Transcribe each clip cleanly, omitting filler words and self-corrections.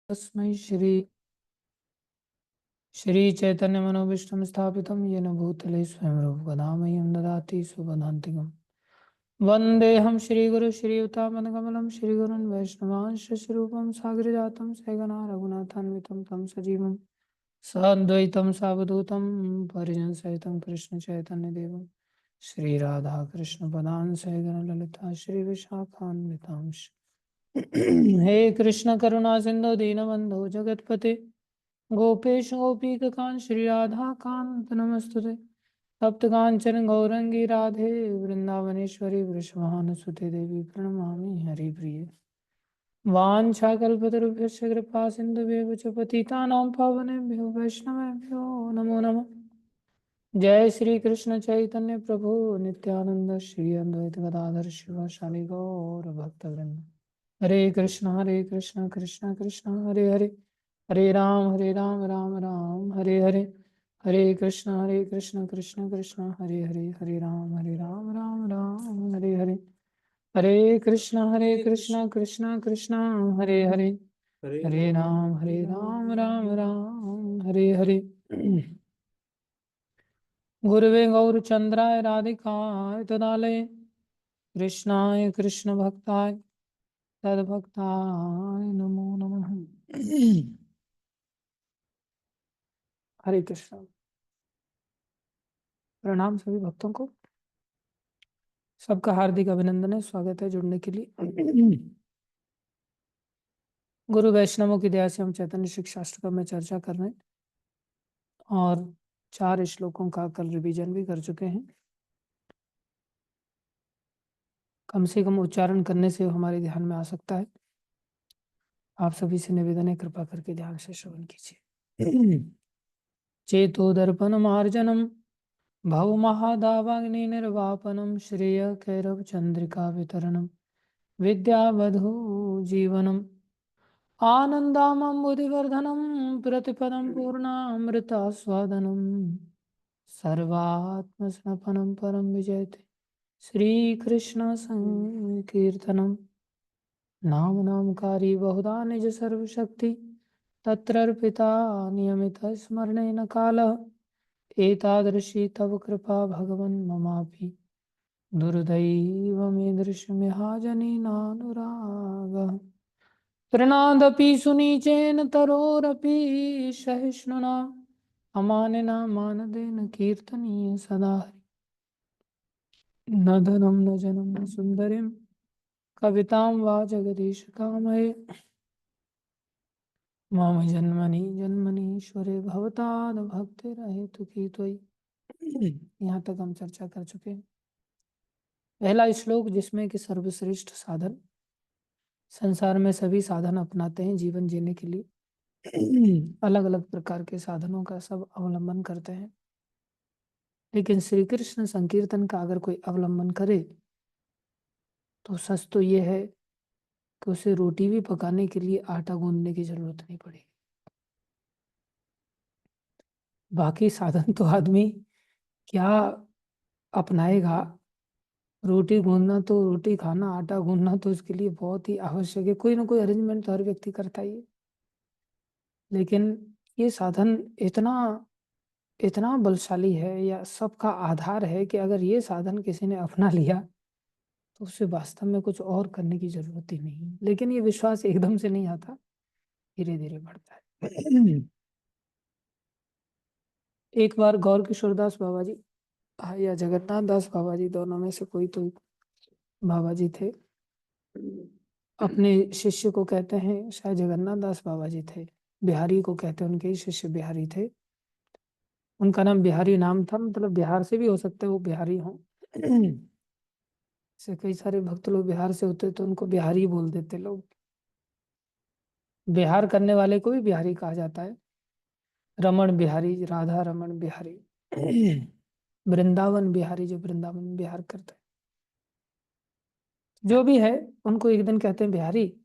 तस्मै श्री चैतन्य मनोभीष्टं स्थापितं येन भूतले स्वयं रूपकदा मह्यं ददाति स्वपदान्तिकम् वन्देऽहं श्रीगुरु श्रीयुतापदकमलं श्रीगुरुन् वैष्णवांश्च श्रीरूपं सागरजातं सहगणा रघुनाथान्वितं तं सजीवं साद्वैतं सावधूतं परिजनसहितं कृष्णचैतन्यदेवं श्रीराधाकृष्णपदान् सहगणललिता श्रीविशाखान्वितांश्च हे कृष्ण करुणा सिंधु दीनबंधु जगतपते गोपेश गोपीकांत श्री राधा कांत नमस्तुते तप्त कांचन गौरंगी राधे वृंदावनेश्वरी वृषभानुसुते देवी प्रणमामि हरिप्रिये वाञ्छाकल्पतरुभ्यश्च कृपा सिन्धुभ्यः च पतितानां पावनेभ्यो वैष्णवेभ्यो नमो नमः। जय श्री कृष्ण चैतन्य प्रभु नित्यानंद श्री अद्वैत गदाधर शिवासादि गौर भक्तवृंद। हरे कृष्ण कृष्ण कृष्ण हरे हरे हरे राम राम राम हरे हरे हरे कृष्ण कृष्ण कृष्ण हरे हरे हरे राम राम राम हरे हरे हरे कृष्ण कृष्ण कृष्ण हरे हरे हरे राम राम हरे हरे। गुरुवे गौरचंद्राय राधिकाय तदालये कृष्णाय कृष्ण भक्ताय तद्भक्ताय नमो नमः। हरे कृष्ण। प्रणाम सभी भक्तों को। सबका हार्दिक अभिनंदन है, स्वागत है जुड़ने के लिए। गुरु वैष्णवों की दया से हम चैतन्य शिक्षा अष्टकम में चर्चा कर रहे हैं और 4 श्लोकों का कल रिवीजन भी कर चुके हैं। कम से कम उच्चारण करने से हमारे ध्यान में आ सकता है। आप सभी से निवेदन है, कृपा करके ध्यान से श्रवण कीजिए। चेतो दर्पण मार्जनम भव महादावाग्नि निर्वापनम श्रेय कैरव चंद्रिका वितरणम विद्यावधू जीवनम आनंदामं बुद्धिवर्धनम प्रतिपदम पूर्णामृतास्वादनम सर्वात्मसमर्पणम परम विजयते श्रीकृष्ण संकीर्तनम। नाम नामकारी बहुधा निज सर्वशक्ति तत्रर्पिता नियमित स्मरणेन कालः एतादृशी तव कृपा भगवन् ममापि दुर्दैवमीदृशमिहाजनेनानुरागः। तृणादपि सुनीचेन तरोरपि सहिष्णुना अमानिना मानदेन कीर्तनीय सदा न धनं न जनं न सुन्दरीं कवितां वा जगदीश कामये मम जन्मनि जन्मनीश्वरे भवताद भक्तिरहेतुकी त्वयि। यहाँ तक हम चर्चा कर चुके हैं। पहला श्लोक जिसमें कि सर्वश्रेष्ठ साधन, संसार में सभी साधन अपनाते हैं जीवन जीने के लिए, अलग अलग प्रकार के साधनों का सब अवलंबन करते हैं, लेकिन श्री कृष्ण संकीर्तन का अगर कोई अवलंबन करे तो सच तो ये है कि उसे रोटी भी पकाने के लिए आटा गूंदने की जरूरत नहीं पड़ेगी। बाकी साधन तो आदमी क्या अपनाएगा, रोटी गूंदना तो रोटी खाना, आटा गूंदना तो उसके लिए बहुत ही आवश्यक है। कोई ना कोई अरेंजमेंट तो हर व्यक्ति करता ही है, लेकिन ये साधन इतना इतना बलशाली है या सबका आधार है कि अगर ये साधन किसी ने अपना लिया तो उसे वास्तव में कुछ और करने की जरूरत ही नहीं। लेकिन ये विश्वास एकदम से नहीं आता, धीरे धीरे बढ़ता है। एक बार गौर किशोरदास बाबा जी या जगन्नाथ दास बाबा जी, दोनों में से कोई तो बाबा जी थे, अपने शिष्य को कहते हैं, शायद जगन्नाथ दास बाबा जी थे, बिहारी को कहते हैं, उनके ही शिष्य बिहारी थे। उनका नाम बिहारी नाम था, मतलब बिहार से भी हो सकते हैं वो बिहारी हों। से कई सारे भक्त लोग बिहार से होते तो उनको बिहारी बोल देते लोग। बिहार करने वाले को भी बिहारी कहा जाता है। रमण बिहारी, राधा रमण बिहारी, वृंदावन बिहारी, जो वृंदावन बिहार करते हैं, जो भी है, उनको एक दिन कहते हैं बिहारी,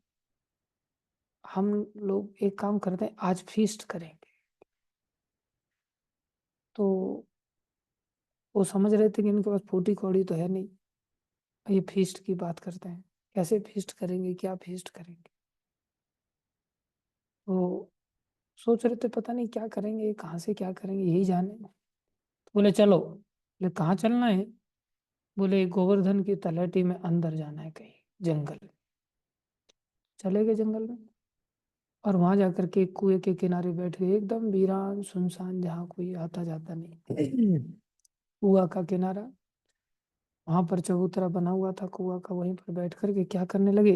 हम लोग एक काम करते हैं, आज फीस्ट करेंगे। तो वो समझ रहे थे कि इनके पास फूटी कौड़ी तो है नहीं, ये फीस्ट की बात करते हैं, कैसे फीस्ट करेंगे, क्या फीस्ट करेंगे। तो सोच रहे थे पता नहीं क्या करेंगे, कहाँ से क्या करेंगे, यही जाने। बोले चलो। बोले कहाँ चलना है? बोले गोवर्धन की तलहटी में अंदर जाना है कहीं जंगल में। चले गए जंगल में और वहां जाकर के एक कुएं के किनारे बैठ गए, एकदम वीरान सुनसान, जहाँ कोई आता जाता नहीं। कुआ का किनारा, वहां पर चबूतरा बना हुआ था कुआ का, वहीं पर बैठ करके क्या करने लगे,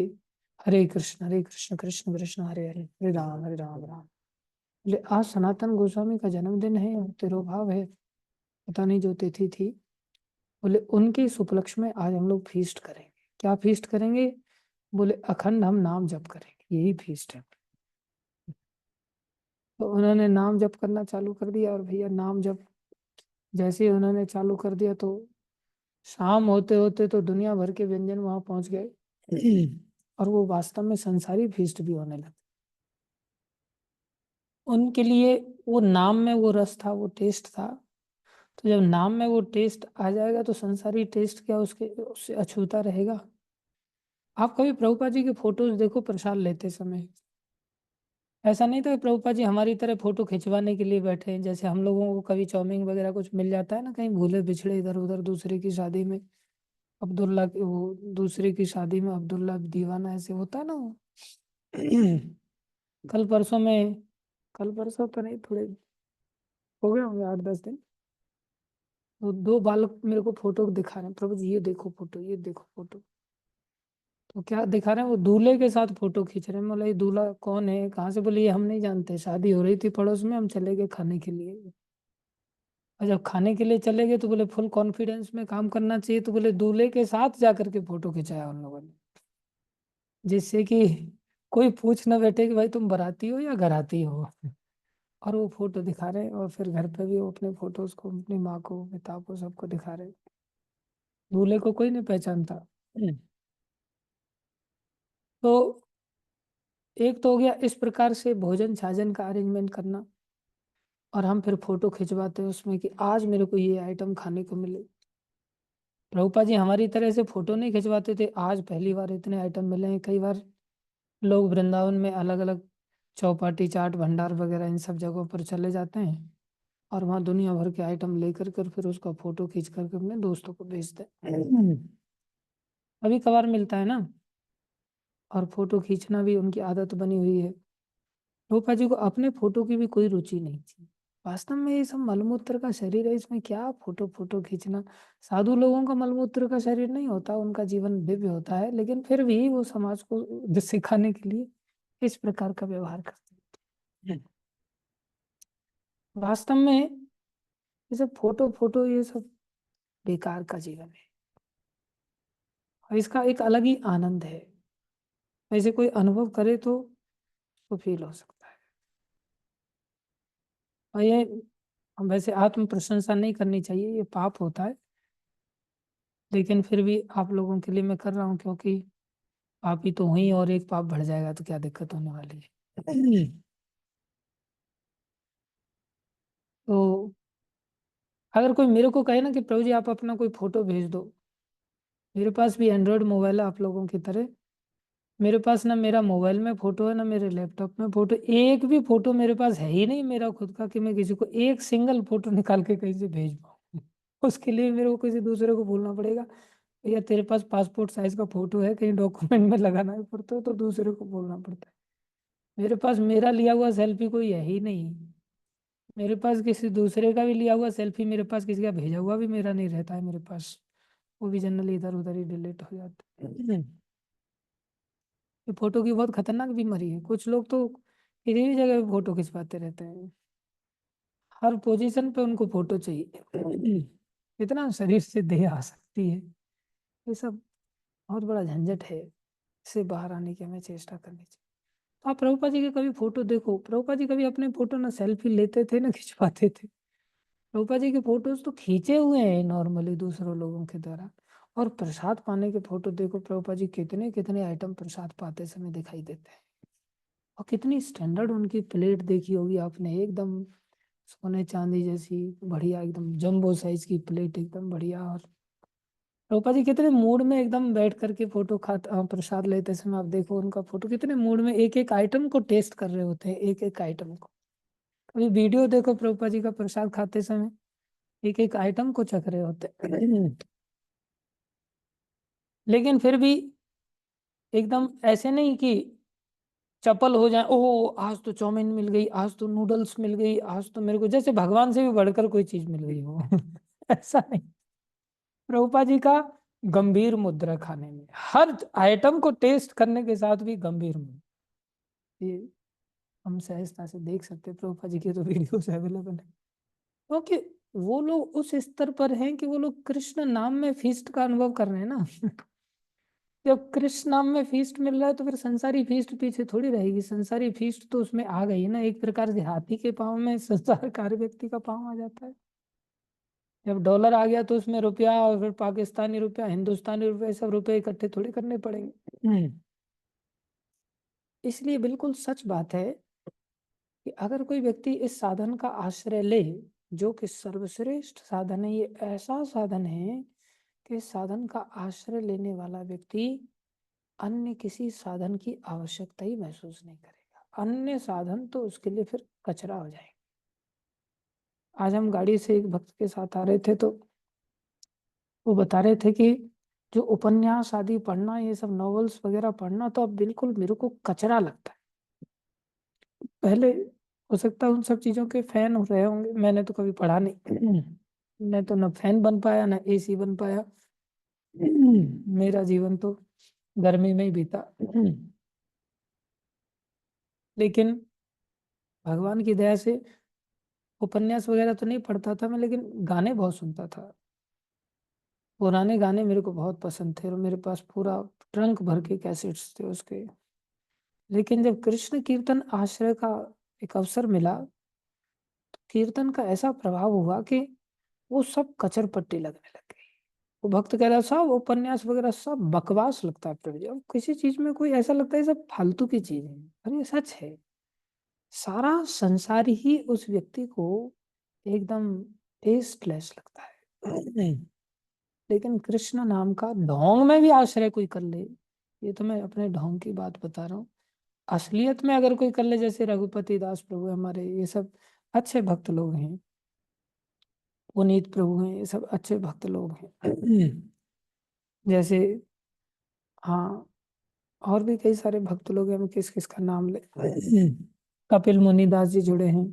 हरे कृष्ण कृष्ण कृष्ण हरे हरे, हरे राम राम। बोले आज सनातन गोस्वामी का जन्मदिन है और तिरुभाव है, पता नहीं जो तिथि थी। बोले उनके इस उपलक्ष्य में आज हम लोग फीस्ट करेंगे। क्या फीस्ट करेंगे? बोले अखंड हम नाम जप करेंगे, यही फीस्ट है। तो उन्होंने नाम जप करना चालू कर दिया, और भैया नाम जप जैसे ही उन्होंने चालू कर दिया तो शाम होते होते तो दुनिया भर के व्यंजन वहां पहुंच गए। और वो वास्तव में संसारी फीस्ट भी होने लगे उनके लिए। वो नाम में वो रस था, वो टेस्ट था। तो जब नाम में वो टेस्ट आ जाएगा तो संसारी टेस्ट क्या उसके उससे अछूता रहेगा। आप कभी प्रभुपाद जी के फोटोज देखो प्रसाद लेते समय, ऐसा नहीं था कि प्रभुपाद जी हमारी तरह फोटो खिंचवाने के लिए बैठे हैं, जैसे हम लोगों को कभी चाउमीन वगैरह कुछ मिल जाता है ना कहीं भूले बिछड़े इधर उधर, दूसरे की शादी में अब्दुल्ला वो दूसरे की शादी में अब्दुल्ला दीवाना, ऐसे होता है ना वो। कल परसों में, कल परसों तो नहीं, थोड़े हो गए होंगे 8-10 दिन, तो दो बालक मेरे को फोटो दिखा रहे हैं, प्रभु जी ये देखो फोटो, ये देखो फोटो। तो क्या दिखा रहे हैं, वो दूल्हे के साथ फोटो खींच रहे हैं। बोला ये दूल्हा कौन है, कहाँ से? बोले ये हम नहीं जानते, शादी हो रही थी पड़ोस में, हम चले गए खाने के लिए। और जब खाने के लिए चले गए तो बोले फुल कॉन्फिडेंस में काम करना चाहिए, तो बोले दूल्हे के साथ जाकर के फोटो खिंचाया उन लोगों ने, जिससे कि कोई पूछ ना बैठे कि भाई तुम बाराती हो या घराती हो। और वो फोटो दिखा रहे हैं, और फिर घर पे भी वो अपने फोटोज को अपनी माँ को पिता को सबको दिखा रहे हैं। दूल्हे को कोई नहीं पहचानता। तो एक तो हो गया इस प्रकार से भोजन छाजन का अरेंजमेंट करना, और हम फिर फोटो खिंचवाते हैं उसमें कि आज मेरे को ये आइटम खाने को मिले। प्रभुपा जी हमारी तरह से फोटो नहीं खिंचवाते थे, आज पहली बार इतने आइटम मिले हैं। कई बार लोग वृंदावन में अलग अलग चौपाटी चाट भंडार वगैरह इन सब जगहों पर चले जाते हैं, और वहाँ दुनिया भर के आइटम लेकर कर फिर उसका फोटो खींच करके अपने दोस्तों को भेजते हैं। अभी कभार मिलता है ना, और फोटो खींचना भी उनकी आदत बनी हुई है। रूपा जी को अपने फोटो की भी कोई रुचि नहीं थी। वास्तव में ये सब मलमूत्र का शरीर है, इसमें क्या फोटो फोटो खींचना। साधु लोगों का मलमूत्र का शरीर नहीं होता, उनका जीवन दिव्य होता है, लेकिन फिर भी वो समाज को सिखाने के लिए इस प्रकार का व्यवहार करते हैं। वास्तव में ये सब फोटो फोटो ये सब बेकार का जीवन है, और इसका एक अलग ही आनंद है। वैसे कोई अनुभव करे तो फील हो सकता है। और ये वैसे आत्म प्रशंसा नहीं करनी चाहिए, ये पाप होता है, लेकिन फिर भी आप लोगों के लिए मैं कर रहा हूँ, क्योंकि पापी तो हुई और एक पाप बढ़ जाएगा तो क्या दिक्कत होने वाली है। तो अगर कोई मेरे को कहे ना कि प्रभु जी आप अपना कोई फोटो भेज दो, मेरे पास भी एंड्रॉयड मोबाइल है आप लोगों की तरह, मेरे पास ना मेरा मोबाइल में फोटो है ना मेरे लैपटॉप में फोटो, एक भी फोटो मेरे पास है ही नहीं मेरा खुद का, कि मैं किसी को एक सिंगल फोटो निकाल के कहीं से भेज पाऊँ। उसके लिए मेरे को किसी दूसरे को बोलना पड़ेगा, भैया तेरे पास पासपोर्ट साइज का फोटो है, कहीं डॉक्यूमेंट में लगाना भी पड़ता है तो दूसरे को बोलना पड़ता है। मेरे पास मेरा लिया हुआ सेल्फी कोई है ही नहीं। मेरे पास किसी दूसरे का भी लिया हुआ सेल्फी, मेरे पास किसी का भेजा हुआ भी मेरा नहीं रहता है मेरे पास, वो भी जनरली इधर उधर ही डिलीट हो जाते हैं। ये फोटो की बहुत खतरनाक बीमारी है, कुछ लोग तो किसी भी जगह पे फोटो खिंचवाते रहते हैं, हर पोजीशन पे उनको फोटो चाहिए। इतना शरीर से देह आ सकती है, ये सब बहुत बड़ा झंझट है, इससे बाहर आने की हमें चेष्टा करनी चाहिए। तो आप प्रभुपा जी के कभी फोटो देखो, प्रभुपा जी कभी अपने फोटो ना सेल्फी लेते थे ना खिंचवाते थे। प्रभुपा जी के फोटोज तो खींचे हुए हैं नॉर्मली दूसरों लोगों के द्वारा। और प्रसाद पाने के फोटो देखो, प्रभुपा जी कितने कितने आइटम प्रसाद पाते समय दिखाई देते हैं, और कितनी स्टैंडर्ड उनकी प्लेट देखी होगी आपने, एकदम सोने चांदी जैसी बढ़िया, एकदम जंबो साइज की प्लेट, एकदम बढ़िया। और रूपा जी कितने मूड में एकदम बैठ करके फोटो प्रसाद लेते समय आप देखो उनका फोटो, कितने मूड में एक एक आइटम को टेस्ट कर रहे होते हैं, एक एक आइटम को। कभी वीडियो देखो प्रभुपाद जी का प्रसाद खाते समय, एक एक आइटम को चख रहे होते लेकिन फिर भी एकदम ऐसे नहीं कि चपल हो जाए, ओह आज तो चाउमीन मिल गई, आज तो नूडल्स मिल गई, आज तो मेरे को जैसे भगवान से भी बढ़कर कोई चीज मिल गई हो ऐसा नहीं। प्रभुपाद जी का गंभीर मुद्रा खाने में, हर आइटम को टेस्ट करने के साथ भी गंभीर मुद्रा। ये हम सहजता से देख सकते हैं, प्रभुपाद जी की तो वीडियोस अवेलेबल है, क्योंकि वो लोग उस स्तर पर हैं कि वो लोग कृष्ण नाम में फीस्ट का अनुभव कर रहे हैं ना जब कृष्ण नाम में फीस्ट मिल रहा है तो फिर संसारी फीस्ट पीछे थोड़ी रहेगी, संसारी फीस्ट तो उसमें आ गई ना, एक प्रकार से हाथी के पाँव में संसारकार व्यक्ति का पाँव आ जाता है। जब डॉलर आ गया तो उसमें रुपया और फिर पाकिस्तानी रुपया, हिंदुस्तानी रुपया, सब रुपए इकट्ठे थोड़ी करने पड़ेंगे। इसलिए बिल्कुल सच बात है कि अगर कोई व्यक्ति इस साधन का आश्रय ले, जो कि सर्वश्रेष्ठ साधन है, ये ऐसा साधन है कि इस साधन का आश्रय लेने वाला व्यक्ति अन्य किसी साधन की आवश्यकता ही महसूस नहीं करेगा। अन्य साधन तो उसके लिए फिर कचरा हो जाएगा। आज हम गाड़ी से एक भक्त के साथ आ रहे थे तो वो बता रहे थे कि जो उपन्यास आदि पढ़ना, ये सब नॉवेल्स वगैरह पढ़ना तो अब बिल्कुल मेरे को कचरा लगता है। पहले हो सकता है उन सब चीजों के फैन हो रहे होंगे, मैंने तो कभी पढ़ा नहीं मैं तो न फैन बन पाया न एसी बन पाया मेरा जीवन तो गर्मी में ही बीता लेकिन भगवान की दया से उपन्यास वगैरह तो नहीं पढ़ता था मैं, लेकिन गाने बहुत सुनता था। पुराने गाने मेरे को बहुत पसंद थे और मेरे पास पूरा ट्रंक भर के कैसेट्स थे उसके। लेकिन जब कृष्ण कीर्तन आश्रय का एक अवसर मिला तो कीर्तन का ऐसा प्रभाव हुआ कि वो सब कचर पट्टी लगने लग गई। वो भक्त कह रहा सब उपन्यास वगैरह सब बकवास लगता है प्रभु जी, अब किसी चीज में कोई ऐसा लगता है सब फालतू की चीज है। अरे ये सच है, सारा संसार ही उस व्यक्ति को एकदम टेस्टलेस लगता है लेकिन कृष्ण नाम का ढोंग में भी आश्रय कोई कर ले, ये तो मैं अपने ढोंग की बात बता रहा हूँ, असलियत में अगर कोई कर ले, जैसे रघुपति दास प्रभु हमारे, ये सब अच्छे भक्त लोग हैं, पुनीत प्रभु हैं, ये सब अच्छे भक्त लोग हैं जैसे, हाँ, और भी कई सारे भक्त लोग हैं, हम किस किस का नाम ले कपिल मुनिदास जी जुड़े हैं,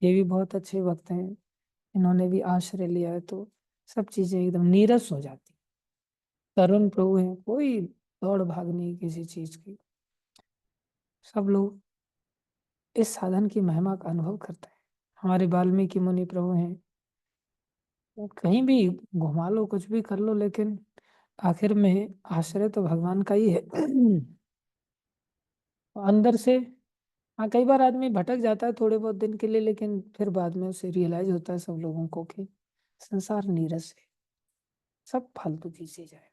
ये भी बहुत अच्छे भक्त हैं, इन्होंने भी आश्रय लिया है तो सब चीजें एकदम नीरस हो जाती। तरुण प्रभु हैं, कोई दौड़ भाग नहीं किसी चीज की, सब लोग इस साधन की महिमा का अनुभव करते हैं। हमारे वाल्मीकि मुनि प्रभु हैं, वो कहीं भी घुमा लो कुछ भी कर लो, लेकिन आखिर में आश्रय तो भगवान का ही है अंदर से। हाँ, कई बार आदमी भटक जाता है थोड़े बहुत दिन के लिए, लेकिन फिर बाद में उसे रियलाइज होता है सब लोगों को कि संसार नीरस है, सब फालतू की चीज है।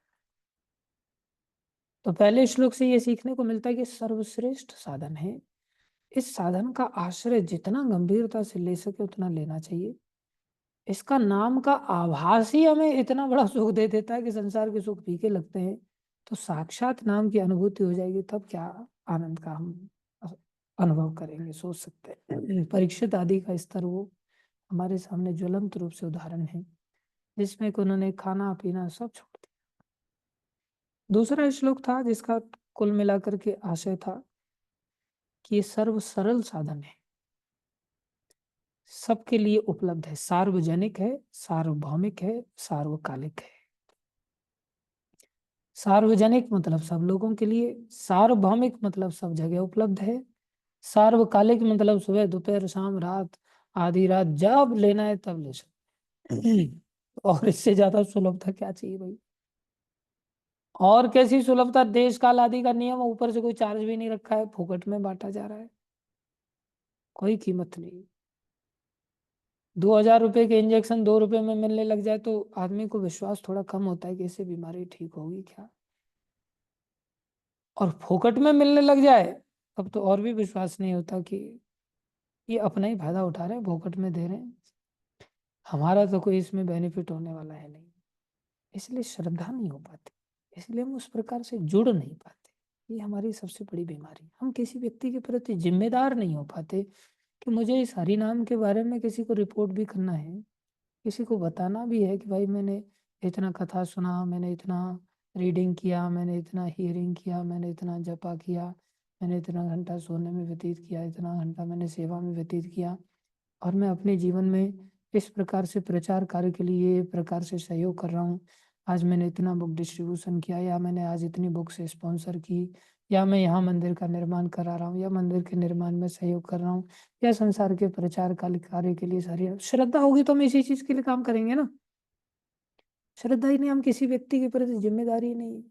तो पहले श्लोक से ये सीखने को मिलता है कि सर्वश्रेष्ठ साधन है, इस साधन का आश्रय जितना गंभीरता से ले सके उतना लेना चाहिए। इसका नाम का आभास ही हमें इतना बड़ा सुख दे देता है कि संसार के सुख फीके लगते हैं, तो साक्षात नाम की अनुभूति हो जाएगी, तब क्या आनंद का हम अनुभव करेंगे, सोच सकते हैं। परीक्षित आदि का स्तर वो हमारे सामने ज्वलंत रूप से उदाहरण है, जिसमें कि उन्होंने खाना पीना सब छोड़ दिया। दूसरा श्लोक था जिसका कुल मिलाकर के आशय था कि ये सर्व सरल साधन है, सबके लिए उपलब्ध है, सार्वजनिक है, सार्वभौमिक है, सार्वकालिक है। सार्वजनिक मतलब सब लोगों के लिए, सार्वभौमिक मतलब सब जगह उपलब्ध है, सार्वकालिक मतलब सुबह दोपहर शाम रात आधी रात जब लेना है तब ले सकते और इससे ज्यादा सुलभता क्या चाहिए भाई। और कैसी सुलभता, देश काल आदि का नियम, ऊपर से कोई चार्ज भी नहीं रखा है, फोकट में बांटा जा रहा है, कोई कीमत नहीं। 2,000 रुपए के इंजेक्शन 2 रुपए में मिलने लग जाए तो आदमी को विश्वास थोड़ा कम होता है कि इससे बीमारी ठीक होगी क्या, और फोकट में मिलने लग जाए तब तो और भी विश्वास नहीं होता कि ये अपना ही फायदा उठा रहे हैं, फोकट में दे रहे हैं, हमारा तो कोई इसमें बेनिफिट होने वाला है नहीं। इसलिए श्रद्धा नहीं हो पाती, इसलिए हम उस प्रकार से जुड़ नहीं पाते। ये हमारी सबसे बड़ी बीमारी, हम किसी व्यक्ति के प्रति जिम्मेदार नहीं हो पाते कि मुझे इस हरि नाम के बारे में किसी को रिपोर्ट भी करना है, किसी को बताना भी है कि भाई मैंने इतना कथा सुना, मैंने इतना रीडिंग किया, मैंने इतना हियरिंग किया, मैंने इतना जपा किया, मैंने इतना घंटा सोने में व्यतीत किया, इतना घंटा मैंने सेवा में व्यतीत किया, और मैं अपने जीवन में इस प्रकार से प्रचार कार्य के लिए ये प्रकार से सहयोग कर रहा हूँ। आज मैंने इतना बुक डिस्ट्रीब्यूशन किया, या मैंने आज इतनी बुक से स्पॉन्सर की, या मैं यहाँ मंदिर का निर्माण करा रहा हूँ, या मंदिर के निर्माण में सहयोग कर रहा हूँ, या संसार के प्रचार कार्य के लिए सारी श्रद्धा होगी तो हम इसी चीज के लिए काम करेंगे ना। श्रद्धा ही नहीं, हम किसी व्यक्ति के प्रति जिम्मेदारी ही नहीं,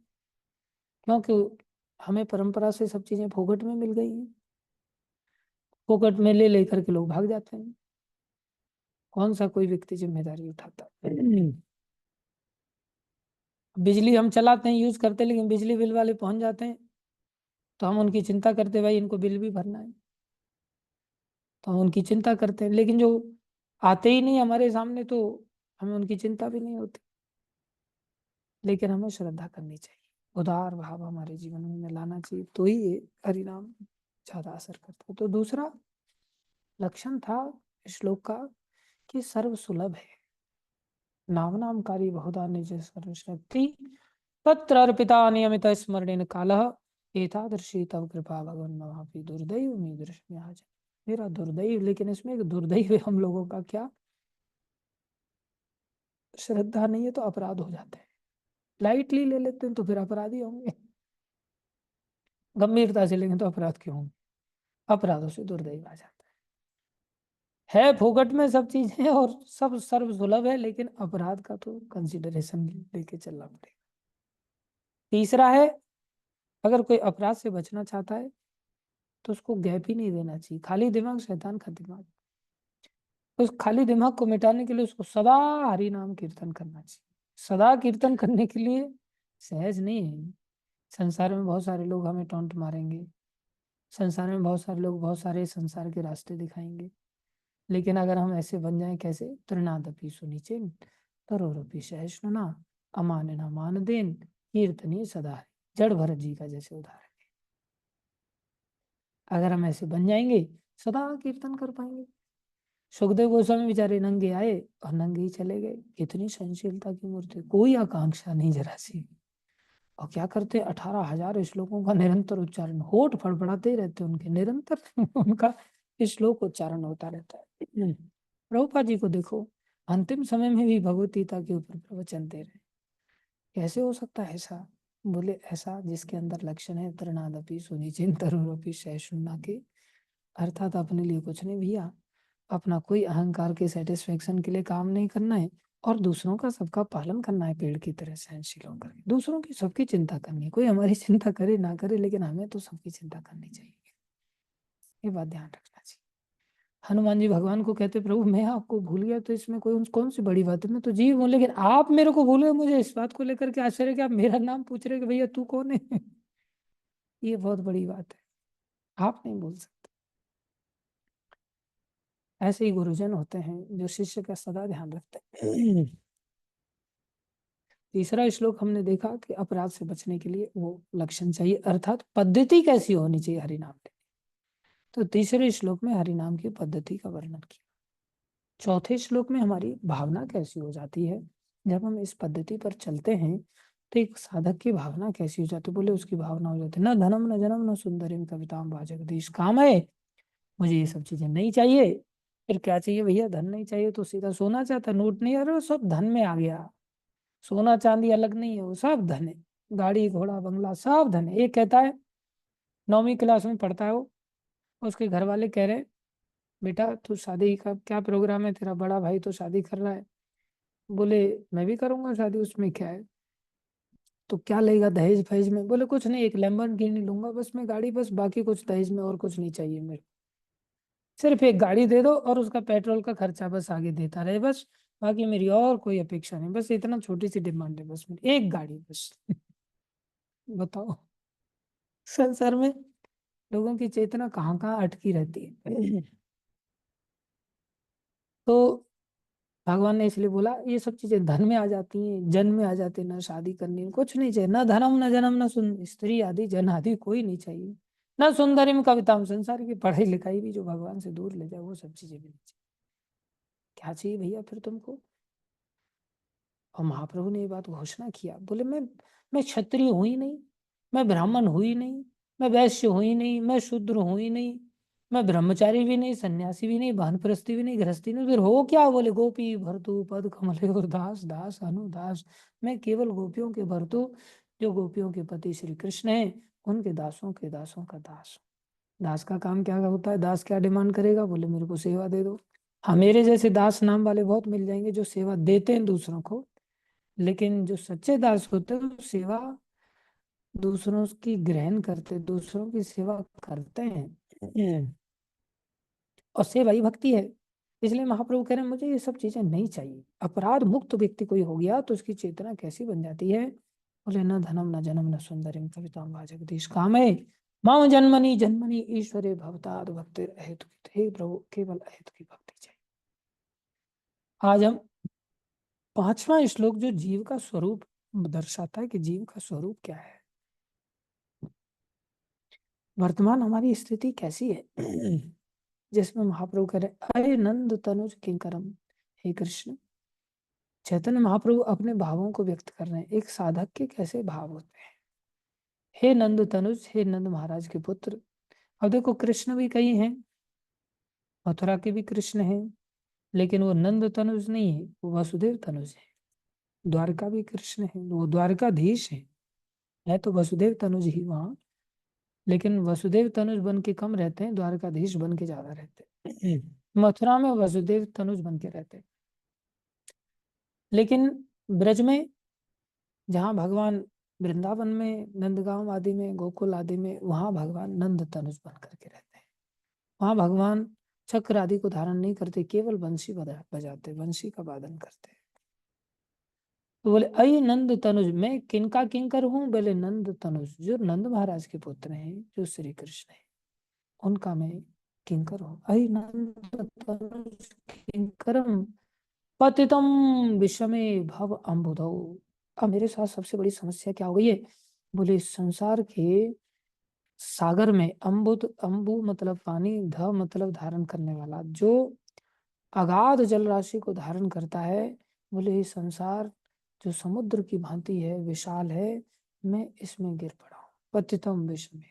क्योंकि हमें परंपरा से सब चीजें फोकट में मिल गई हैं। फोकट में ले लेकर के लोग भाग जाते हैं, कौन सा कोई व्यक्ति जिम्मेदारी उठाता है। बिजली हम चलाते हैं, यूज करते हैं, लेकिन बिजली बिल वाले पहुंच जाते हैं तो हम उनकी चिंता करते हैं, भाई इनको बिल भी भरना है, तो हम उनकी चिंता करते हैं। लेकिन जो आते ही नहीं हमारे सामने तो हमें उनकी चिंता भी नहीं होती। लेकिन हमें श्रद्धा करनी चाहिए, उदार भाव हमारे जीवन में लाना चाहिए, तो ही ये हरिनाम ज्यादा असर करता है। तो दूसरा लक्षण था श्लोक का कि सर्व सुलभ है, नामनामकारी बहुधा निज सर्वशक्ति, तत्र अर्पिता नियमित स्मरणेन कालः, एतादृशी तव कृपा भगवन् ममापि दुर्दैव मे दृश्य आज। मेरा दुर्दैव, लेकिन इसमें एक दुर्दैव है हम लोगों का, क्या? श्रद्धा नहीं है तो अपराध हो जाते हैं, लाइटली ले लेते हैं तो फिर अपराधी होंगे, गंभीरता से लेंगे तो अपराध क्यों होंगे? अपराधों से दुर्दैव आ जाता है फोकट में सब चीजें और सब सर्व सुलभ है, लेकिन अपराध का तो कंसिडरेशन लेके चलना पड़ेगा। तीसरा है, अगर कोई अपराध से बचना चाहता है तो उसको गैप ही नहीं देना चाहिए। खाली दिमाग शैतान का दिमाग, उस खाली दिमाग को मिटाने के लिए उसको सदा हरि नाम कीर्तन करना चाहिए। सदा कीर्तन करने के लिए सहज नहीं है। संसार में बहुत सारे लोग हमें टॉन्ट मारेंगे, संसार में बहुत सारे लोग बहुत सारे संसार के रास्ते दिखाएंगे, लेकिन अगर हम ऐसे बन जाएं, कैसे? तृणादपि सुनिचेन तरोरपि सहिष्णुना अमानिना मानदेन कीर्तनीय सदा है। जड़ भरत जी का जैसे उदाहरण, अगर हम ऐसे बन जाएंगे सदा कीर्तन कर पाएंगे। सुखदेव गोस्वामी बेचारे नंगे आए और नंगे ही चले गए, कितनी सहनशीलता की मूर्ति, कोई आकांक्षा नहीं जरा सी। और क्या करते? 18,000 श्लोकों का निरंतर उच्चारण, होठ फड़फड़ाते ही रहते उनके, निरंतर उनका श्लोक उच्चारण होता रहता है। प्रभुपाद जी को देखो, अंतिम समय में भी भगवत गीता के ऊपर प्रवचन दे रहे, कैसे हो सकता है ऐसा? बोले ऐसा जिसके अंदर लक्षण है तृणादपि सुनिचिन तरुरपि सहिष्णुना के, अर्थात अपने लिए कुछ नहीं भैया, अपना कोई अहंकार के सेटिस्फेक्शन के लिए काम नहीं करना है, और दूसरों का सबका पालन करना है, पेड़ की तरह सहनशील होकर। दूसरों की सबकी चिंता करनी है, कोई हमारी चिंता करे ना करे, लेकिन हमें तो सबकी चिंता करनी चाहिए। ये बात ध्यान रखना चाहिए। हनुमान जी भगवान को कहते, प्रभु मैं आपको भूल गया तो इसमें कोई कौन सी बड़ी बात है, मैं तो जीव हूँ, लेकिन आप मेरे को भूल गए। मुझे इस बात को लेकर के आश्चर्य कि आप मेरा नाम पूछ रहे कि भैया तू कौन है। ये बहुत बड़ी बात है, आप नहीं भूल सकते। ऐसे ही गुरुजन होते हैं जो शिष्य का सदा ध्यान रखते हैं। तीसरा श्लोक हमने देखा कि अपराध से बचने के लिए वो लक्षण चाहिए, अर्थात पद्धति कैसी होनी चाहिए हरिनाम की। तो तीसरे श्लोक में हरिनाम की पद्धति का वर्णन किया। चौथे श्लोक में हमारी भावना कैसी हो जाती है जब हम इस पद्धति पर चलते हैं, तो एक साधक की भावना कैसी हो जाती है? बोले उसकी भावना हो जाती है, न धनम न जनम न सुंदरिम कविताम वा जगदीश, काम है मुझे ये सब चीजें नहीं चाहिए। फिर क्या चाहिए भैया? धन नहीं चाहिए तो सीधा सोना चाहता, नोट नहीं, अरे वो सब धन में आ गया। सोना चांदी अलग नहीं है, वो सब धन है, गाड़ी घोड़ा बंगला सब धन है। एक कहता है 9वीं क्लास में पढ़ता है वो, उसके घर वाले कह रहे, बेटा तू शादी का क्या प्रोग्राम है, तेरा बड़ा भाई तो शादी कर रहा है। बोले मैं भी करूंगा शादी, उसमें क्या है? तो क्या लेगा दहेज फहेज में? बोले कुछ नहीं, एक लैम्बोर्गिनी लूंगा बस मैं गाड़ी, बस बाकी कुछ दहेज में और कुछ नहीं चाहिए मेरे, सिर्फ एक गाड़ी दे दो और उसका पेट्रोल का खर्चा बस आगे देता रहे बस, बाकी मेरी और कोई अपेक्षा नहीं, बस इतना छोटी सी डिमांड है बस मेरी, एक गाड़ी बस। बताओ, संसार में लोगों की चेतना कहाँ कहाँ अटकी रहती है। तो भगवान ने इसलिए बोला ये सब चीजें धन में आ जाती हैं, जन में आ जाती है, ना शादी करनी, कुछ नहीं चाहिए, ना धनम न जन्म न सुन स्त्री आदि जन आदि कोई नहीं चाहिए, न सुंदरिम कविताम, संसार की पढ़ाई लिखाई भी जो भगवान से दूर ले जाए वो सब चीजें भी नहीं चाहिए। क्या चाहिए भैया फिर तुमको? और महाप्रभु ने ये बात घोषणा किया, बोले मैं क्षत्रिय हुई ही नहीं, मैं ब्राह्मण हुई ही नहीं, मैं वैश्य हुई ही नहीं, मैं शूद्र हुई ही नहीं, मैं ब्रह्मचारी भी नहीं, सन्यासी भी नहीं, वानप्रस्थी भी नहीं, गृहस्थी नहीं, फिर हो क्या? बोले गोपी भरतु पद कमले और दास दास अनुदास। मैं केवल गोपियों के भरतु, जो गोपियों के पति श्री कृष्ण है, उनके दासों के दासों का दास। दास का काम क्या होता है? दास क्या डिमांड करेगा? बोले मेरे को सेवा दे दो। हाँ, मेरे जैसे दास नाम वाले बहुत मिल जाएंगे जो सेवा देते हैं दूसरों को, लेकिन जो सच्चे दास होते हैं वो सेवा दूसरों की ग्रहण करते, दूसरों की सेवा करते हैं, और सेवा ही भक्ति है। इसलिए महाप्रभु कह रहे हैं मुझे ये सब चीजें नहीं चाहिए। अपराध मुक्त व्यक्ति कोई हो गया तो उसकी चेतना कैसी बन जाती है? बोले न धनम न जनम न सुंदरिम कविताम वा जगदीश कामे माम जन्मनि जन्मनि ईश्वरे भवताद भक्ति अहेतु। हे प्रभु, केवल अहेतु की भक्ति चाहिए। आज हम 5वां श्लोक जो जीव का स्वरूप दर्शाता है कि जीव का स्वरूप क्या है, वर्तमान हमारी स्थिति कैसी है, जिसमें महाप्रभु कह रहे अरे नंद तनुज किंकरम। हे कृष्ण, चैतन्य महाप्रभु अपने भावों को व्यक्त कर रहे हैं। एक साधक के कैसे भाव होते हैं? हे नंद तनुज, हे नंद महाराज के पुत्र। अब देखो, कृष्ण भी कई हैं, मथुरा के भी कृष्ण हैं, लेकिन वो नंद तनुज नहीं है, वो वसुदेव तनुज है। द्वारका भी कृष्ण है, वो द्वारकाधीश है तो वसुदेव तनुज ही वहां, लेकिन वसुदेव तनुज बन के कम रहते हैं, द्वारकाधीश बन के ज्यादा रहते हैं। मथुरा में वसुदेव तनुज बन के रहते हैं, लेकिन ब्रज में, जहाँ भगवान वृंदावन में, नंदगांव आदि में, गोकुल आदि में, वहां भगवान नंद तनुज बन करके रहते हैं। वहां भगवान चक्र आदि को धारण नहीं करते, केवल बंशी बजाते, बंशी का वादन करते। तो बोले अय नंद तनुज, मैं किनका किंकर हूँ? बोले नंद तनुज, जो नंद महाराज के पुत्र हैं, जो श्री कृष्ण है, उनका मैं किंकर हूँ। अय नंद तनुज किंकरम पतितम विषमे भव अम्बुधौ। अब मेरे साथ सबसे बड़ी समस्या क्या हो गई है? बोले संसार के सागर में, अम्बुद, अम्बु मतलब पानी, ध मतलब धारण करने वाला, जो अगाध जल राशि को धारण करता है। बोले ये संसार जो समुद्र की भांति है, विशाल है, मैं इसमें गिर पड़ा हूं। पतितम विषम में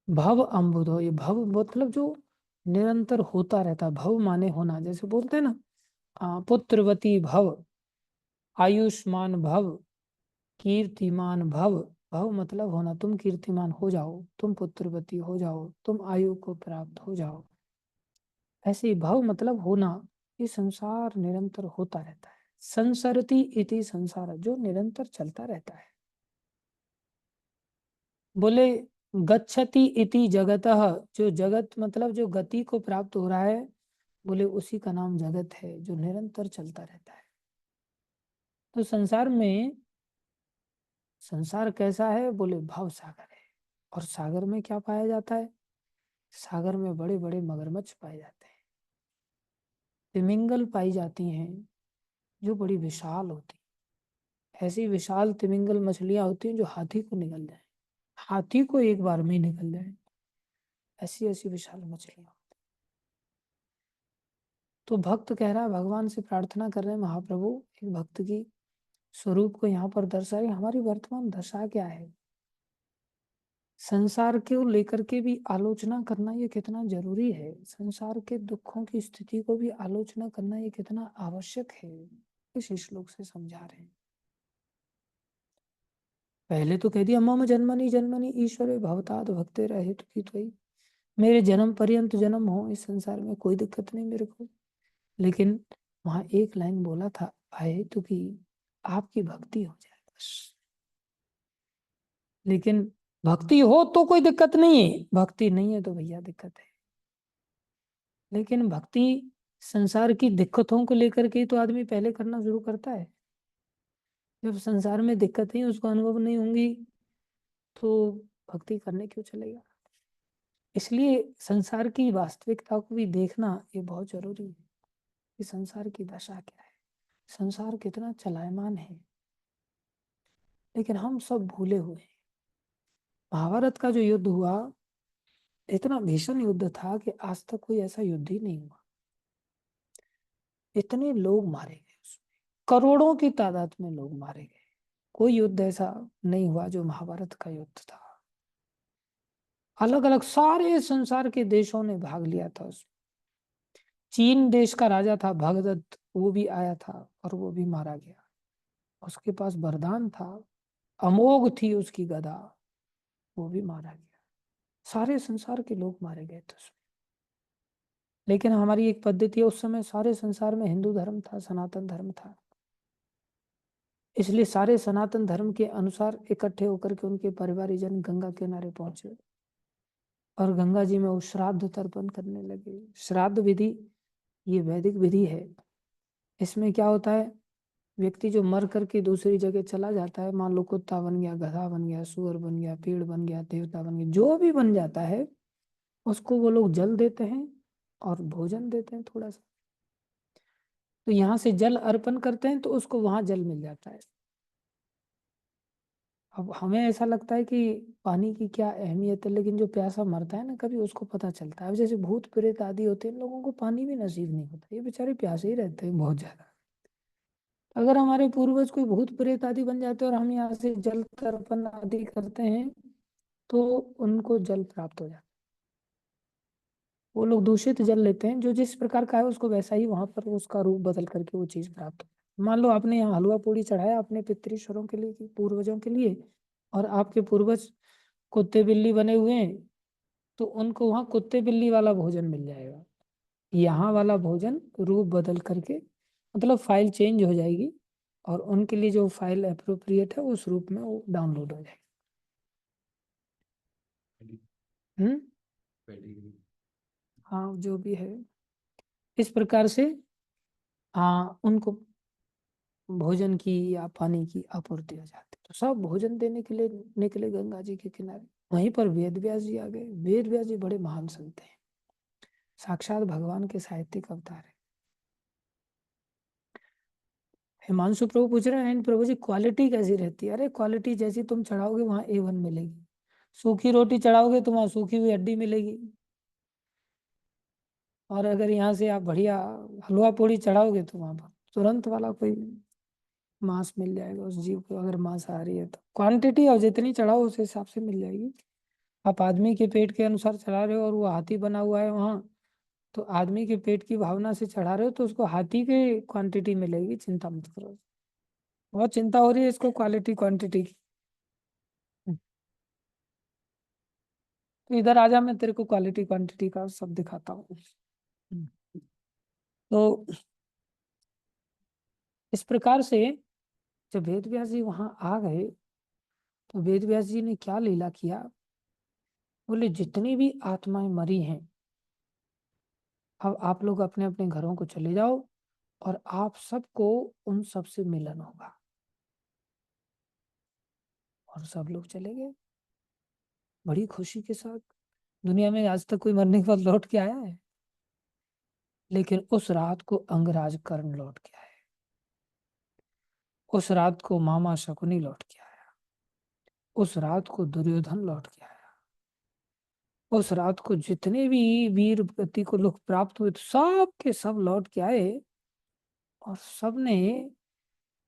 भव अम्बुदो, ये भव मतलब जो निरंतर होता रहता। भव माने होना, जैसे बोलते हैं ना, पुत्रवती भव, आयुष्मान भव, कीर्तिमान भव। भव मतलब होना, तुम कीर्तिमान हो जाओ, तुम पुत्रवती हो जाओ, तुम आयु को प्राप्त हो जाओ। ऐसे ही भव मतलब होना। ये संसार निरंतर होता रहता है। संसरति इति संसार, जो निरंतर चलता रहता है। बोले गच्छति इति जगतः, जो जगत मतलब जो गति को प्राप्त हो रहा है, बोले उसी का नाम जगत है, जो निरंतर चलता रहता है। तो संसार में, संसार कैसा है? बोले भव सागर है। और सागर में क्या पाया जाता है? सागर में बड़े बड़े मगरमच्छ पाए जाते हैं, तिमिंगल पाई जाती हैं, जो बड़ी विशाल होती हैं। ऐसी विशाल तिमिंगल मछलियां होती हैं जो हाथी को निगल जाए, हाथी को एक बार में ही निकल जाए, ऐसी ऐसी विशाल मछलियां। तो भक्त कह रहा है, भगवान से प्रार्थना कर रहे हैं, महाप्रभु एक भक्त की स्वरूप को यहाँ पर दर्शाए। हमारी वर्तमान दशा क्या है? संसार को लेकर के भी आलोचना करना ये कितना जरूरी है, संसार के दुखों की स्थिति को भी आलोचना करना ये कितना आवश्यक है, इस श्लोक से समझा रहे हैं। पहले तो कह दिया मम जन्मनि जन्मनि ईश्वरे भवताद भक्ते रहे तो की त्वयि, मेरे जन्म पर्यंत जन्म हो इस संसार में, कोई दिक्कत नहीं मेरे को। लेकिन वहां एक लाइन बोला था, आए तो कि आपकी भक्ति हो जाए बस। लेकिन भक्ति हो तो कोई दिक्कत नहीं है, भक्ति नहीं है तो भैया दिक्कत है। लेकिन भक्ति संसार की दिक्कतों को लेकर के तो आदमी पहले करना शुरू करता है। जब संसार में दिक्कतें उसको अनुभव नहीं होंगी तो भक्ति करने क्यों चलेगा? इसलिए संसार की वास्तविकता को भी देखना ये बहुत जरूरी है कि संसार की दशा क्या है, संसार कितना चलायमान है। लेकिन हम सब भूले हुए हैं, महाभारत का जो युद्ध हुआ इतना भीषण युद्ध था कि आज तक कोई ऐसा युद्ध ही नहीं हुआ। इतने लोग मारे गए उसमें, करोड़ों की तादाद में लोग मारे गए। कोई युद्ध ऐसा नहीं हुआ जो महाभारत का युद्ध था। अलग अलग सारे संसार के देशों ने भाग लिया था उसमें। चीन देश का राजा था भगदत्त, वो भी आया था और वो भी मारा गया। उसके पास वरदान था, अमोघ थी उसकी गदा, वो भी मारा गया। सारे संसार के लोग मारे गए थे उसमें। लेकिन हमारी एक पद्धति है, उस समय सारे संसार में हिंदू धर्म था, सनातन धर्म था, इसलिए सारे सनातन धर्म के अनुसार इकट्ठे होकर के उनके परिवारीजन गंगा किनारे पहुंचे और गंगा जी में वो श्राद्ध तर्पण करने लगे। श्राद्ध विधि ये वैदिक विधि है। इसमें क्या होता है, व्यक्ति जो मर करके दूसरी जगह चला जाता है, मान लो कुत्ता बन गया, गधा बन गया, सुअर बन गया, पेड़ बन गया, देवता बन गया, जो भी बन जाता है, उसको वो लोग जल देते हैं और भोजन देते हैं थोड़ा सा। तो यहाँ से जल अर्पण करते हैं तो उसको वहां जल मिल जाता है। अब हमें ऐसा लगता है कि पानी की क्या अहमियत है, लेकिन जो प्यासा मरता है ना कभी, उसको पता चलता है। अब जैसे भूत प्रेत आदि होते हैं, इन लोगों को पानी भी नसीब नहीं होता, ये बेचारे प्यासे ही रहते हैं बहुत ज्यादा। अगर हमारे पूर्वज कोई भूत प्रेत आदि बन जाते हैं और हम यहाँ से जल तर्पण आदि करते हैं तो उनको जल प्राप्त हो जाता है। वो लोग दूषित जल लेते हैं, जो जिस प्रकार का है उसको वैसा ही वहां पर उसका रूप बदल करके वो चीज प्राप्त हो। मान लो आपने यहाँ हलवा पूड़ी चढ़ाया अपने पितृश्वरों के लिए, पूर्वजों के लिए, और आपके पूर्वज कुत्ते बिल्ली बने हुए हैं, तो उनको वहाँ कुत्ते बिल्ली वाला भोजन मिल जाएगा। यहाँ वाला भोजन रूप बदल करके, मतलब फाइल चेंज हो जाएगी और उनके लिए जो फाइल अप्रोप्रिएट है उस रूप में वो डाउनलोड हो जाएगी। हम्म। हाँ, जो भी है इस प्रकार से। हाँ, उनको भोजन की या पानी की आपूर्ति हो जाती। तो सब भोजन देने के लिए निकले गंगा जी के किनारे। वहीं पर वेद व्यास जी आ गए। वेद व्यास जी बड़े महान संत हैं, साक्षात भगवान के साहित्यिक अवतार है। हिमांशु प्रभु पूछ रहे हैं प्रभु जी क्वालिटी कैसी रहती है? अरे क्वालिटी जैसी तुम चढ़ाओगे वहां A1 मिलेगी। सूखी रोटी चढ़ाओगे तो वहां सूखी हुई हड्डी मिलेगी। और अगर यहाँ से आप बढ़िया हलवा पूड़ी चढ़ाओगे तो वहां पर तुरंत वाला कोई मांस मिल जाएगा उस जीव को, अगर मांसाहारी है तो। क्वांटिटी और जितनी चढ़ाओ उस हिसाब से मिल जाएगी। आप आदमी के पेट के अनुसार चढ़ा रहे हो और वो हाथी बना हुआ है वहां, तो आदमी के पेट की भावना से चढ़ा रहे हो तो उसको हाथी की क्वांटिटी मिलेगी, चिंता मत करो। बहुत चिंता हो रही है इसको क्वालिटी क्वांटिटी की। तो इधर आजा, मैं तेरे को क्वालिटी क्वांटिटी का सब दिखाता हूँ। तो इस प्रकार से जब वेद व्यास जी वहां आ गए तो वेद व्यास जी ने क्या लीला किया, बोले जितनी भी आत्माएं मरी हैं, अब आप लोग अपने अपने घरों को चले जाओ और आप सबको उन सब से मिलन होगा। और सब लोग चले गए बड़ी खुशी के साथ। दुनिया में आज तक कोई मरने के बाद लौट के आया है? लेकिन उस रात को अंगराज कर्ण लौट के आए, उस रात को मामा शकुनी लौट के आया, उस रात को दुर्योधन लौट के आया, उस रात को जितने भी वीर गति को लोग प्राप्त हुए सब के सब लौट के आए। और सबने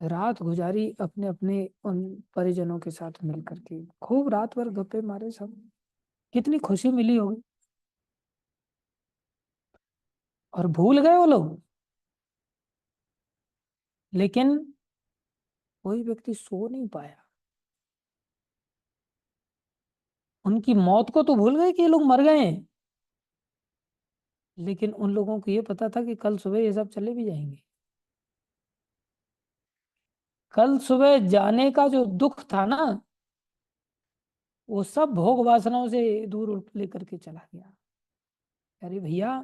रात गुजारी अपने अपने उन परिजनों के साथ मिलकर के, खूब रात भर गप्पे मारे सब। कितनी खुशी मिली होगी। और भूल गए वो लोग, लेकिन कोई व्यक्ति सो नहीं पाया। उनकी मौत को तो भूल गए कि ये लोग मर गए हैं, लेकिन उन लोगों को ये पता था कि कल सुबह ये सब चले भी जाएंगे। कल सुबह जाने का जो दुख था ना, वो सब भोग वासनाओं से दूर लेकर के चला गया। अरे भैया,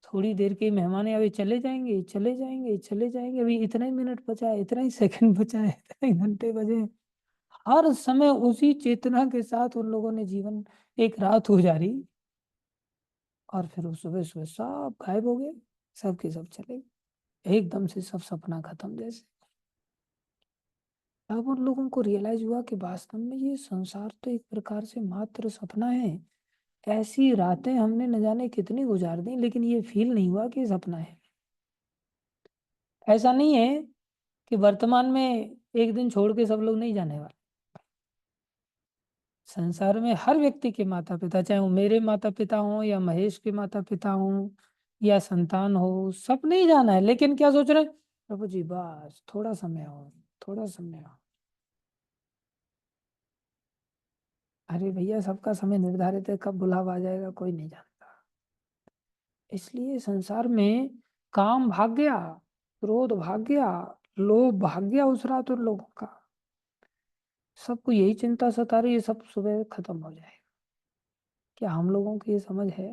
थोड़ी देर के मेहमान है, अभी चले जाएंगे चले जाएंगे चले जाएंगे, अभी इतना ही मिनट बचा है, इतना ही सेकंड बचा है, इतने ही घंटे बचे हैं। हर समय उसी चेतना के साथ उन लोगों ने जीवन, एक रात गुजारी। और फिर वो सुबह सुबह सब गायब हो गए, सब के सब चले गए। एकदम से सब सपना खत्म जैसे। अब उन लोगों को रियलाइज हुआ कि वास्तव में ये संसार तो एक प्रकार से मात्र सपना है। ऐसी रातें हमने न जाने कितनी गुजार दी, लेकिन ये फील नहीं हुआ कि ये सपना है। ऐसा नहीं है कि वर्तमान में एक दिन छोड़ के सब लोग नहीं जाने वाले। संसार में हर व्यक्ति के माता पिता, चाहे वो मेरे माता पिता हों या महेश के माता पिता हों या संतान हो, सब नहीं जाना है। लेकिन क्या सोच रहे हैं, प्रभु जी बस थोड़ा समय और, थोड़ा समय और। अरे भैया, सबका समय निर्धारित है, कब बुलावा आ जाएगा कोई नहीं जानता। इसलिए संसार में काम भाग गया, क्रोध भाग गया, लोभ भाग गया उस रात उन लोगों का। सबको यही चिंता सता रही है, सब सुबह खत्म हो जाए। क्या हम लोगों को ये समझ है?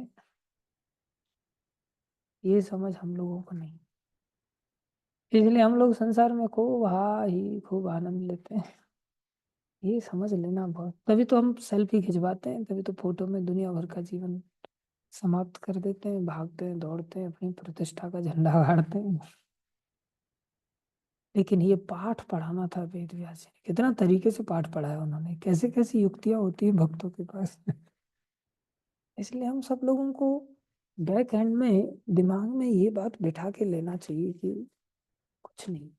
ये समझ हम लोगों को नहीं। इसलिए हम लोग संसार में खूब खूब आनंद लेते हैं। ये समझ लेना बहुत, तभी तो हम सेल्फी खिंचवाते हैं, तभी तो फोटो में दुनिया भर का जीवन समाप्त कर देते हैं, भागते हैं, दौड़ते हैं, अपनी प्रतिष्ठा का झंडा गाड़ते हैं। लेकिन ये पाठ पढ़ाना था वेद व्यास जी ने, कितना तरीके से पाठ पढ़ाया उन्होंने, कैसे कैसी युक्तियां होती है भक्तों के पास। इसलिए हम सब लोगों को बैक एंड में दिमाग में ये बात बिठा के लेना चाहिए कि कुछ नहीं।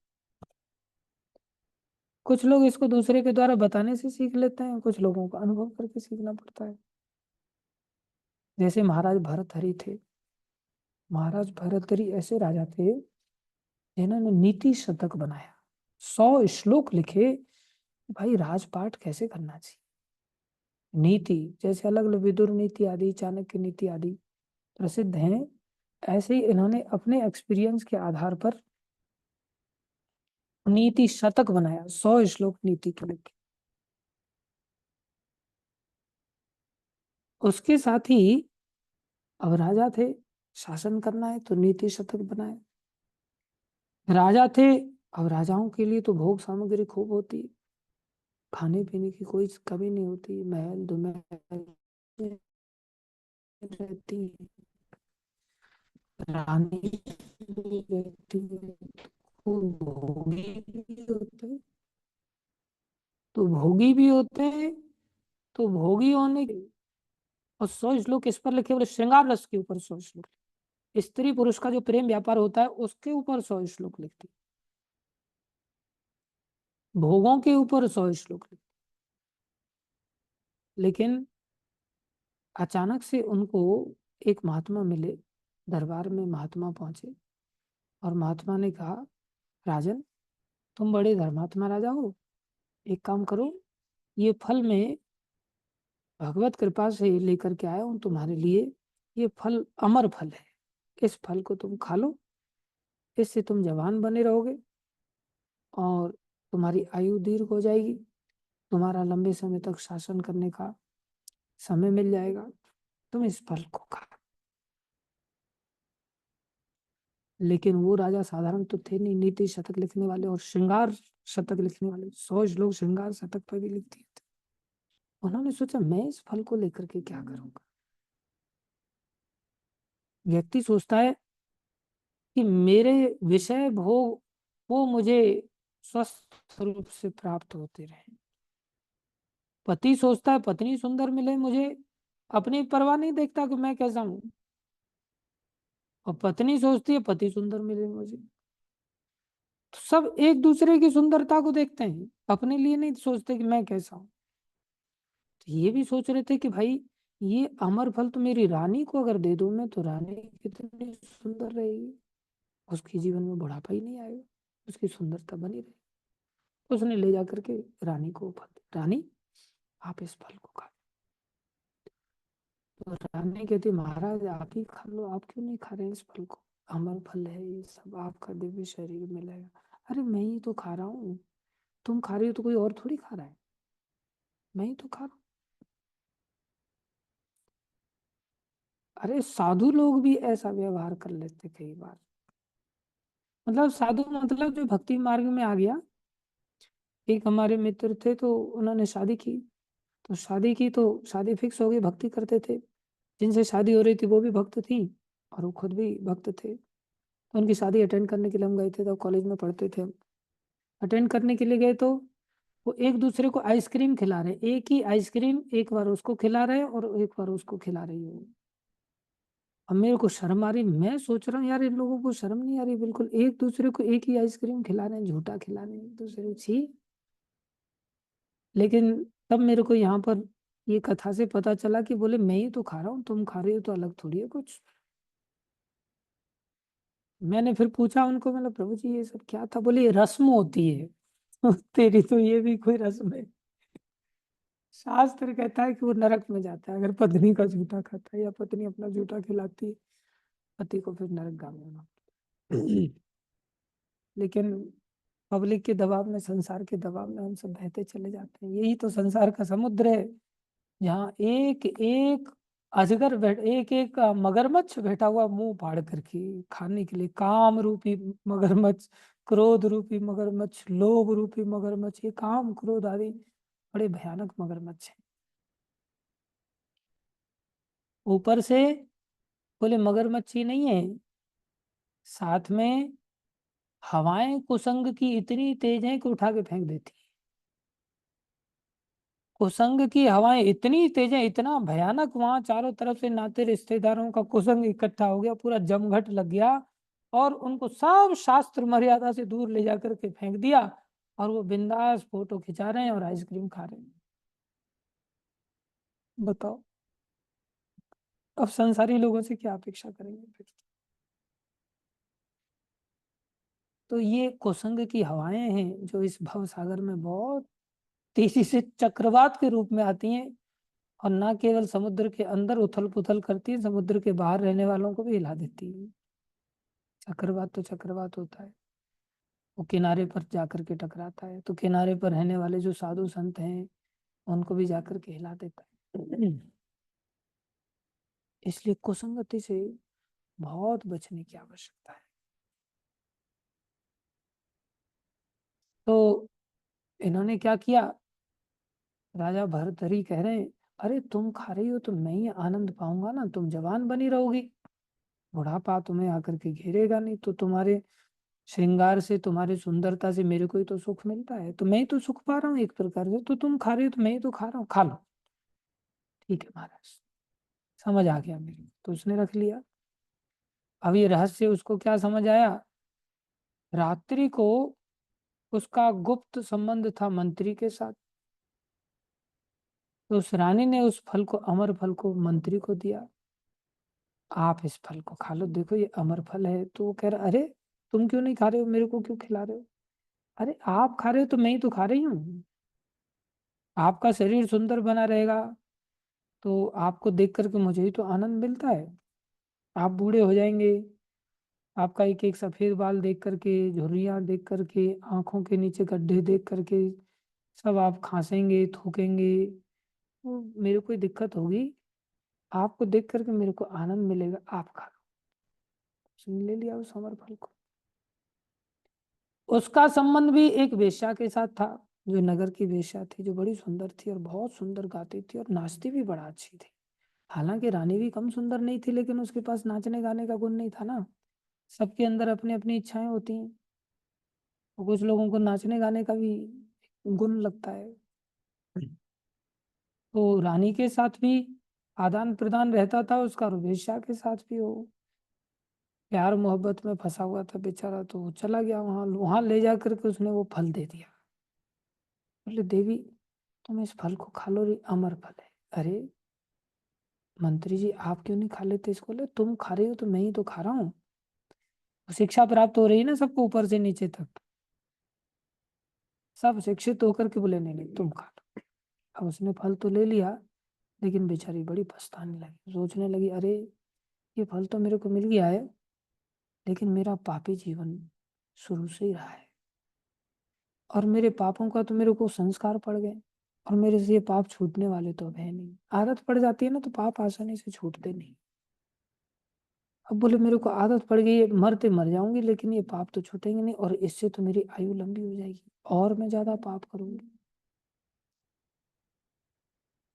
कुछ लोग इसको दूसरे के द्वारा बताने से सीख लेते हैं, कुछ लोगों को अनुभव करके सीखना पड़ता है। जैसे महाराज भर्तहरि थे। महाराज भर्तहरि ऐसे राजा थे जिन्होंने नीति शतक बनाया, 100 श्लोक लिखे। भाई राजपाट कैसे करना चाहिए, नीति जैसे अलग अलग विदुर नीति आदि, चाणक्य नीति आदि प्रसिद्ध हैं, ऐसे ही इन्होंने अपने एक्सपीरियंस के आधार पर नीति शतक बनाया, 100 श्लोक नीति के लिखे। उसके साथ ही अब राजा थे, शासन करना है तो नीति शतक बनाए। राजा थे, अब राजाओं के लिए तो भोग सामग्री खूब होती, खाने पीने की कोई कमी नहीं होती, महल दुमहल रहती, रानी भी रहती है, खूब भोगी भी होते हैं। तो भोगी भी होते हैं, तो भोगी होने के और 100 श्लोक इस पर लिखे, बोले श्रृंगार रस के ऊपर 100 श्लोक, स्त्री पुरुष का जो प्रेम व्यापार होता है उसके ऊपर 100 श्लोक लिखती, भोगों के ऊपर 100 श्लोक लिखती। लेकिन अचानक से उनको एक महात्मा मिले, दरबार में महात्मा पहुंचे और महात्मा ने कहा, राजन तुम बड़े धर्मात्मा राजा हो, एक काम करो, ये फल मैं भगवत कृपा से लेकर के आया हूं तुम्हारे लिए। ये फल अमर फल है, इस फल को तुम खा लो, इससे तुम जवान बने रहोगे और तुम्हारी आयु दीर्घ हो जाएगी, तुम्हारा लंबे समय तक शासन करने का समय मिल जाएगा, तुम इस फल को खा। लेकिन वो राजा साधारण तो थे नहीं, नीति शतक लिखने वाले और श्रृंगार शतक लिखने वाले, 100 श्लोक श्रृंगार शतक पर भी लिख दिए थे। उन्होंने सोचा मैं इस फल को लेकर के क्या करूंगा। व्यक्ति सोचता है कि मेरे विषय भोग वो मुझे स्वस्थ रूप से प्राप्त होते रहे। पति सोचता है पत्नी सुंदर मिले मुझे, अपनी परवाह नहीं देखता कि मैं कैसा हूं। और पत्नी सोचती है पति सुंदर मिले मुझे। तो सब एक दूसरे की सुंदरता को देखते हैं, अपने लिए नहीं सोचते कि मैं कैसा हूं। तो ये भी सोच रहे थे कि भाई ये अमर फल तो मेरी रानी को अगर दे दूं मैं, तो रानी कितनी सुंदर रहेगी, उसके जीवन में बुढ़ापा ही नहीं आएगा, उसकी सुंदरता बनी रहेगी। उसने ले जाकर के रानी को फल, रानी आप इस फल को खा। तो रानी कहती महाराज आप ही खा लो, आप क्यों नहीं खा रहे हैं इस फल को, अमर फल है ये सब, आपका दिव्य शरीर मिलेगा। अरे मैं ही तो खा रहा हूँ, तुम खा रही हो तो कोई और थोड़ी खा रहा है, मैं ही तो खा रहा हूँ। अरे साधु लोग भी ऐसा व्यवहार कर लेते कई बार। मतलब साधु मतलब जो भक्ति मार्ग में आ गया। एक हमारे मित्र थे तो उन्होंने शादी की, तो शादी की तो शादी फिक्स हो गई, भक्ति करते थे। जिनसे शादी हो रही थी वो भी भक्त थी और वो खुद भी भक्त थे। तो उनकी शादी अटेंड करने के लिए हम गए थे, तो कॉलेज में पढ़ते थे हम। अटेंड करने के लिए गए तो वो एक दूसरे को आइसक्रीम खिला रहे, एक ही आइसक्रीम एक बार उसको खिला रहे और एक बार उसको खिला रही हो। अब मेरे को शर्म आ रही, मैं सोच रहा हूँ यार इन लोगों को शर्म नहीं आ रही बिल्कुल, एक दूसरे को एक ही आइसक्रीम खिला रहे हैं, झूठा खिला रहे हैं एक दूसरे को, छी। लेकिन तब मेरे को यहाँ पर ये कथा से पता चला कि बोले मैं ही तो खा रहा हूँ, तुम खा रही हो तो अलग थोड़ी है कुछ। मैंने फिर पूछा उनको, मतलब प्रभु जी ये सब क्या था? बोले ये रस्म होती है। तेरी तो ये भी कोई रस्म है? शास्त्र कहता है कि वो नरक में जाता है अगर पत्नी का जूठा खाता है, या पत्नी अपना जूठा खिलाती है पति को, फिर नरकगामी होना। लेकिन पब्लिक के दबाव में, संसार के दबाव में हम सब बहते चले जाते हैं। यही तो संसार का समुद्र है, जहाँ एक एक अजगर एक एक मगरमच्छ बैठा हुआ मुंह फाड़ करके खाने के लिए। काम रूपी मगरमच्छ, क्रोध रूपी मगरमच्छ, लोभ रूपी मगरमच्छ, ये काम क्रोध आदि बड़े भयानक मगरमच्छ हैं। ऊपर से बोले मगरमच्छ ही नहीं है, साथ में हवाएं कुसंग की इतनी तेज हैं कि उठा के फेंक देती है। कुसंग की हवाएं इतनी तेज हैं, इतना भयानक, वहां चारों तरफ से नाते रिश्तेदारों का कुसंग इकट्ठा हो गया, पूरा जमघट लग गया, और उनको सब शास्त्र मर्यादा से दूर ले जाकर के फेंक दिया, और वो बिंदास फोटो खिंचा रहे हैं और आइसक्रीम खा रहे हैं। बताओ, अब संसारी लोगों से क्या अपेक्षा करेंगे फिर? तो ये कुसंग की हवाएं हैं जो इस भव सागर में बहुत तेजी से चक्रवात के रूप में आती हैं, और ना केवल समुद्र के अंदर उथल पुथल करती है, समुद्र के बाहर रहने वालों को भी हिला देती है। चक्रवात तो चक्रवात होता है, वो किनारे पर जाकर के टकराता है, तो किनारे पर रहने वाले जो साधु संत हैं उनको भी जाकर के हिला देता है। इसलिए कुसंगति से बहुत बचने की आवश्यकता है। तो इन्होंने क्या किया, राजा भरथरी कह रहे हैं अरे तुम खा रही हो तो मैं ही आनंद पाऊंगा ना, तुम जवान बनी रहोगी, बुढ़ापा तुम्हें आकर के घेरेगा नहीं, तो तुम्हारे श्रृंगार से, तुम्हारी सुंदरता से मेरे को ही तो सुख मिलता है, तो मैं ही तो सुख पा रहा हूँ एक प्रकार से, तो तुम खा रहे हो तो मैं ही तो खा रहा हूँ, खा लो। ठीक है महाराज, समझ आ गया मेरे को, तो उसने रख लिया। अब ये रहस्य उसको क्या समझ आया, रात्रि को उसका गुप्त संबंध था मंत्री के साथ, तो उस रानी ने उस फल को, अमर फल को मंत्री को दिया, आप इस फल को खा लो, देखो ये अमर फल है। तो वो कह रहा अरे तुम क्यों नहीं खा रहे हो, मेरे को क्यों खिला रहे हो? अरे आप खा रहे हो तो मैं ही तो खा रही हूँ, आपका शरीर सुंदर बना रहेगा तो आपको देख करके मुझे ही तो आनंद मिलता है। आप बूढ़े हो जाएंगे, आपका एक एक सफेद बाल देख करके, झुर्रियाँ देख करके, आंखों के नीचे गड्ढे देख करके, सब आप खांसेंगे, थूकेंगे, तो मेरे को दिक्कत होगी, आपको देख करके मेरे को आनंद मिलेगा, आप खा लो। उसने ले लिया उस अमर फल को। उसका संबंध भी एक वेश्या के साथ था, जो नगर की वेश्या थी, जो बड़ी सुंदर थी और बहुत सुंदर गाती थी और नाचती भी बड़ा अच्छी थी। हालांकि रानी भी कम सुंदर नहीं थी, लेकिन उसके पास नाचने गाने का गुण नहीं था ना। सबके अंदर अपनी अपनी इच्छाएं होती हैं, और कुछ लोगों को नाचने गाने का भी गुण लगता है। तो रानी के साथ भी आदान प्रदान रहता था उसका, और वेश्या के साथ भी वो प्यार मोहब्बत में फंसा हुआ था बेचारा, तो वो चला गया वहां, वहां ले जा करके उसने वो फल दे दिया। बोले देवी तुम इस फल को खा लो, ये अमर फल है। अरे मंत्री जी आप क्यों नहीं खा लेते इसको? ले तुम खा रही हो तो मैं ही तो खा रहा हूँ, शिक्षा प्राप्त हो रही है ना सबको, ऊपर से नीचे तक सब शिक्षित होकर के बोले नहीं नहीं तुम खा लो। अब उसने फल तो ले लिया, लेकिन बेचारी बड़ी पछताने लगी, सोचने लगी अरे ये फल तो मेरे को मिल गया है, लेकिन मेरा पापी जीवन शुरू से ही रहा है, और मेरे पापों का तो मेरे को संस्कार पड़ गए, और मेरे से ये पाप छूटने वाले तो अब है नहीं। आदत पड़ जाती है ना तो पाप आसानी से छूटते नहीं। अब बोले मेरे को आदत पड़ गई है, मरते मर जाऊंगी लेकिन ये पाप तो छूटेंगे नहीं, और इससे तो मेरी आयु लंबी हो जाएगी और मैं ज्यादा पाप करूंगी,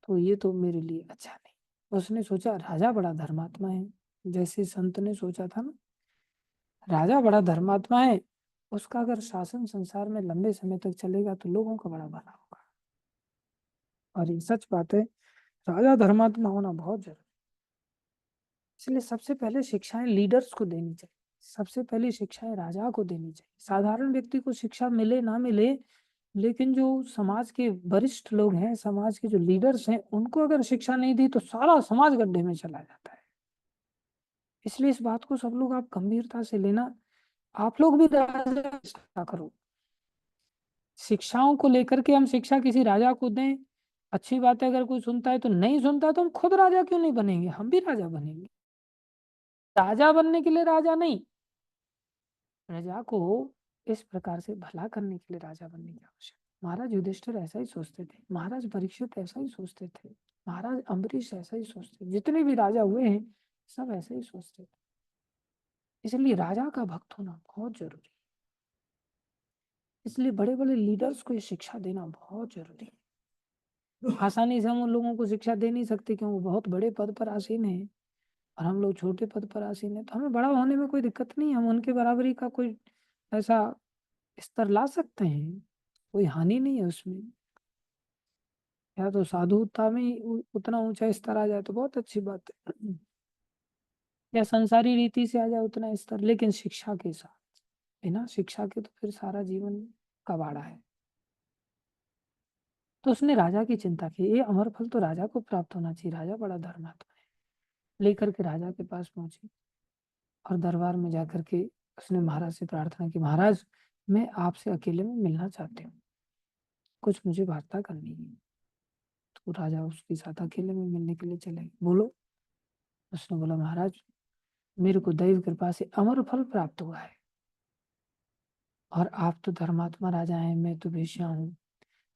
तो ये तो मेरे लिए अच्छा नहीं। उसने सोचा राजा बड़ा धर्मात्मा है, जैसे संत ने सोचा था ना, राजा बड़ा धर्मात्मा है, उसका अगर शासन संसार में लंबे समय तक चलेगा तो लोगों का बड़ा भला होगा। और ये सच बात है, राजा धर्मात्मा होना बहुत जरूरी। इसलिए सबसे पहले शिक्षाएं लीडर्स को देनी चाहिए, सबसे पहली शिक्षाएं राजा को देनी चाहिए। साधारण व्यक्ति को शिक्षा मिले ना मिले, लेकिन जो समाज के वरिष्ठ लोग हैं, समाज के जो लीडर्स हैं, उनको अगर शिक्षा नहीं दी तो सारा समाज गड्ढे में चला जाता है। इसलिए इस बात को सब लोग आप गंभीरता से लेना। आप लोग भी राजा करो। शिक्षाओं को लेकर के हम शिक्षा किसी राजा को दें, अच्छी बात है। अगर कोई सुनता है तो, नहीं सुनता तो हम खुद राजा क्यों नहीं बनेंगे, हम भी राजा बनेंगे। राजा बनने के लिए राजा नहीं, प्रजा को इस प्रकार से भला करने के लिए राजा बनने की आवश्यकता। महाराज युधिष्ठिर ऐसा ही सोचते थे, महाराज परीक्षित ऐसा ही सोचते थे, महाराज अम्बरीश ऐसा ही सोचते थे, जितने भी राजा हुए हैं सब ऐसा ही सोचते थे। इसलिए राजा का भक्त होना बहुत जरूरी है। इसलिए बड़े बड़े लीडर्स को ये शिक्षा देना बहुत जरूरी है। आसानी से हम उन लोगों को शिक्षा दे नहीं सकते क्यों, वो बहुत बड़े पद पर आसीन है और हम लोग छोटे पद पर आसीन है। तो हमें बड़ा होने में कोई दिक्कत नहीं है, हम उनके बराबरी का कोई ऐसा स्तर ला सकते हैं, कोई हानि नहीं है उसमें। या तो साधुता में उतना ऊंचा स्तर आ जाए तो बहुत अच्छी बात है, या संसारी रीति से आ जाए उतना स्तर, लेकिन शिक्षा के साथ। बिना शिक्षा के तो फिर सारा जीवन कबाड़ा है। तो उसने राजा की चिंता की, ये अमर फल तो राजा को प्राप्त होना चाहिए, राजा बड़ा धर्मात्मा है। लेकर के राजा के पास पहुंची और दरबार में जाकर के उसने महाराज से प्रार्थना की, महाराज मैं आपसे अकेले में मिलना चाहती हूँ, कुछ मुझे वार्ता करनी है। तो राजा उसके साथ अकेले में मिलने के लिए चले। बोलो। उसने बोला, महाराज मेरे को दैव कृपा से अमर फल प्राप्त हुआ है, और आप तो धर्मात्मा राजा हैं, मैं तो वेश्या हूँ,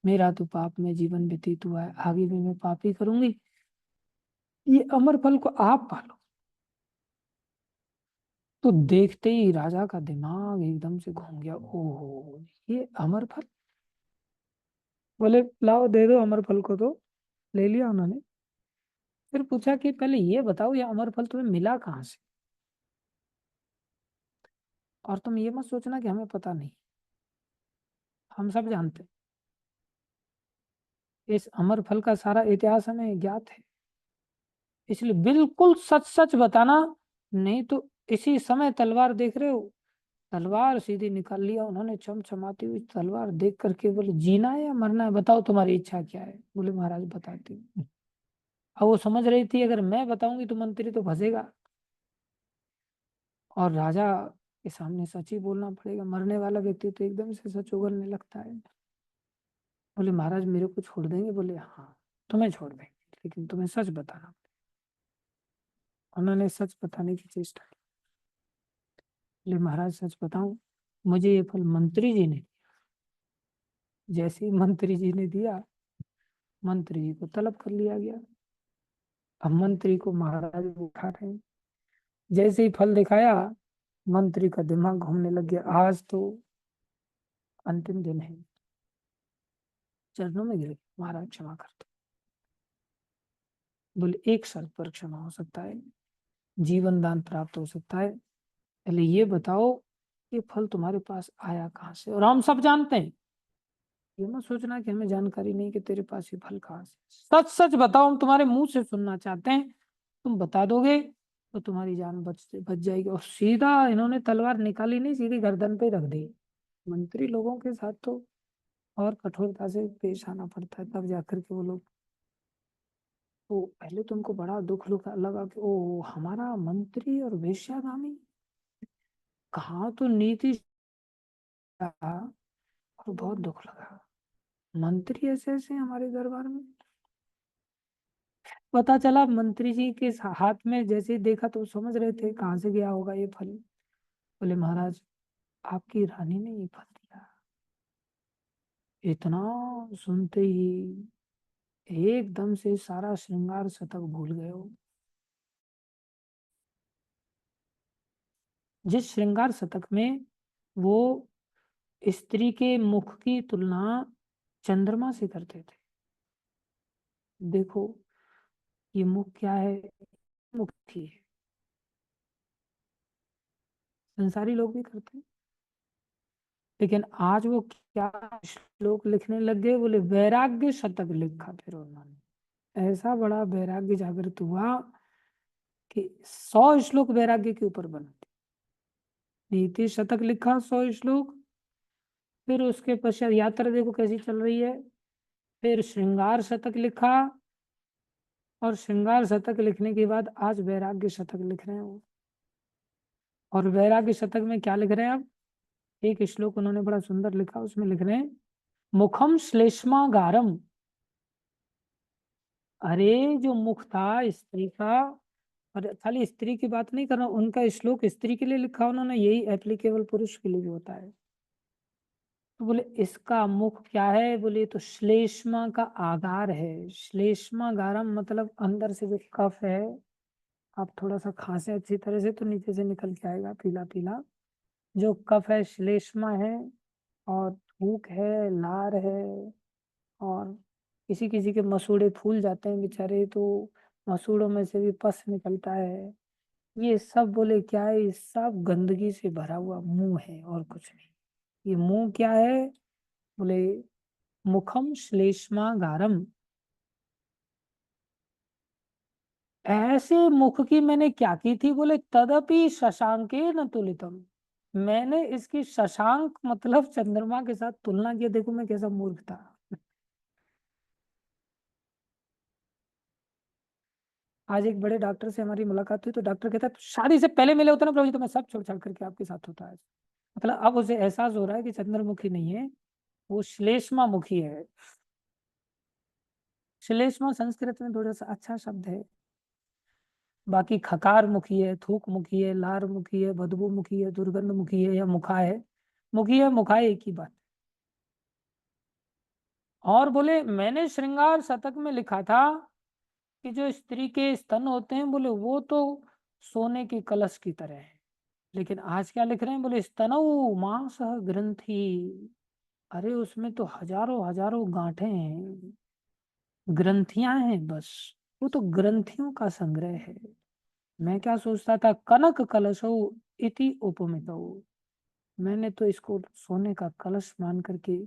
मेरा तो पाप में जीवन व्यतीत हुआ है, आगे भी मैं पाप ही करूंगी, ये अमर फल को आप पालो। तो देखते ही राजा का दिमाग एकदम से घूम गया, ओहो ये अमर फल। बोले लाओ दे दो अमर फल को। तो ले लिया उन्होंने। फिर पूछा कि पहले ये बताओ, ये अमर फल तुम्हें मिला कहाँ से, और तुम ये मत सोचना कि हमें पता नहीं, हम सब जानते हैं। इस अमर फल का सारा इतिहास हमें ज्ञात है, इसलिए बिल्कुल सच सच बताना, नहीं तो इसी समय तलवार देख रहे हो, तलवार सीधी निकाल लिया उन्होंने, चमचमाती हुई तलवार देख करके बोले, जीना है या मरना है, बताओ तुम्हारी इच्छा क्या है। बोले महाराज बताती हूँ। अब वो समझ रही थी अगर मैं बताऊंगी तो मंत्री तो फंसेगा, और राजा के सामने सच ही बोलना पड़ेगा, मरने वाला व्यक्ति तो एकदम से सच उगलने लगता है। बोले महाराज मेरे को छोड़ देंगे। बोले हाँ तुम्हें छोड़ देंगे, लेकिन तुम्हें सच बताना। उन्होंने सच बताने की चेष्टा की। बोले महाराज सच बताऊं, मुझे ये फल मंत्री जी ने, जैसे ही मंत्री जी ने दिया, मंत्री जी को तलब कर लिया गया। अब मंत्री को महाराज उठा रहे हैं, जैसे ही फल दिखाया मंत्री का दिमाग घूमने लग गया, आज तो अंतिम दिन है। चरणों में गिर, महाराज क्षमा कर दो। बोले एक शर्त पर क्षमा हो सकता है, जीवन दान प्राप्त हो सकता है, पहले ये बताओ ये फल तुम्हारे पास आया कहाँ से। और हम सब जानते हैं, ये मत सोचना कि हमें जानकारी नहीं कि तेरे पास ये फल कहाँ से। सच सच बताओ, हम तुम्हारे मुंह से सुनना चाहते हैं, तुम बता दोगे तो तुम्हारी जान बच जाएगी। और सीधा इन्होंने तलवार निकाली नहीं, सीधी गर्दन पे रख दी। मंत्री लोगों के साथ तो और कठोरता से पेश आना पड़ता है, तब जाकर के वो लोग। तो पहले तुमको बड़ा दुख लगा कि ओ हमारा मंत्री और वेश्यागामी, कहाँ तो नीति था, और बहुत दुख लगा। मंत्री ऐसे ऐसे हमारे दरबार में। पता चला मंत्री जी के हाथ में जैसे ही देखा तो समझ रहे थे कहाँ से गया होगा ये फल। बोले महाराज आपकी रानी ने ये फल दिया। इतना सुनते ही एकदम से सारा श्रृंगार शतक भूल गए हो। जिस श्रृंगार शतक में वो स्त्री के मुख की तुलना चंद्रमा से करते थे, देखो ये मुख क्या है, मुख थी है। संसारी लोग भी करते हैं, लेकिन आज वो क्या श्लोक लिखने लग गए, बोले वैराग्य शतक लिखा फिर उन्होंने। ऐसा बड़ा वैराग्य जागृत हुआ कि 100 श्लोक वैराग्य के ऊपर बना। नीति शतक लिखा 100 श्लोक। फिर उसके पश्चात यात्रा देखो कैसी चल रही है। फिर श्रृंगार शतक लिखा, और श्रृंगार शतक लिखने के बाद आज वैराग्य शतक लिख रहे हैं वो। और वैराग्य शतक में क्या लिख रहे हैं आप? एक श्लोक उन्होंने बड़ा सुंदर लिखा, उसमें लिख रहे हैं मुखम श्लेष्मागारम। अरे जो मुख था स्त्री का, और खाली स्त्री की बात नहीं कर रहा, उनका श्लोक स्त्री के लिए लिखा उन्होंने, यही एप्लीकेबल पुरुष के लिए भी होता है। तो बोले इसका मुख क्या है, बोले तो श्लेष्मा का आगार है। श्लेष्मा गारम मतलब अंदर से जो कफ है, आप थोड़ा सा खांसे अच्छी तरह से तो नीचे से निकल के आएगा पीला पीला, जो कफ है श्लेष्मा है। और थूक है, लार है, और किसी किसी के मसूड़े फूल जाते हैं बेचारे, तो मसूड़ों में से भी पस निकलता है। ये सब बोले क्या है, ये सब गंदगी से भरा हुआ मुंह है और कुछ नहीं। ये मुंह क्या है, बोले मुखम श्लेष्मागारम। ऐसे मुख की मैंने क्या की थी, बोले तदपि शशांके न तुलितम। मैंने इसकी शशांक मतलब चंद्रमा के साथ तुलना किया, देखो मैं कैसा मूर्ख था। आज एक बड़े डॉक्टर से हमारी मुलाकात हुई, तो डॉक्टर कहता है शादी से पहले मिले होते ना प्रभु जी तो मैं सब छोड़ छाड़ करके आपके साथ होता है। मतलब अब उसे एहसास हो रहा है कि चंद्रमुखी नहीं है, वो श्लेष्मा मुखी है। श्लेष्मा संस्कृत में थोड़ा सा अच्छा शब्द है। बाकी खकार मुखी है, थूक मुखी है, लार मुखी है, बदबू मुखी है, दुर्गंध मुखी है, या मुखा है। मुखी है मुखा है एक ही बात। और बोले मैंने श्रृंगार शतक में लिखा था कि जो स्त्री के स्तन होते हैं, बोले वो तो सोने के कलश की तरह है। लेकिन आज क्या लिख रहे हैं, बोले स्तनऊ मांस ग्रंथि। अरे उसमें तो हजारों हजारों गांठें हैं, ग्रंथियां हैं बस। वो तो ग्रंथियों का संग्रह है। मैं क्या सोचता था, कनक कलशो इति उपमितो। मैंने तो इसको सोने का कलश मान करके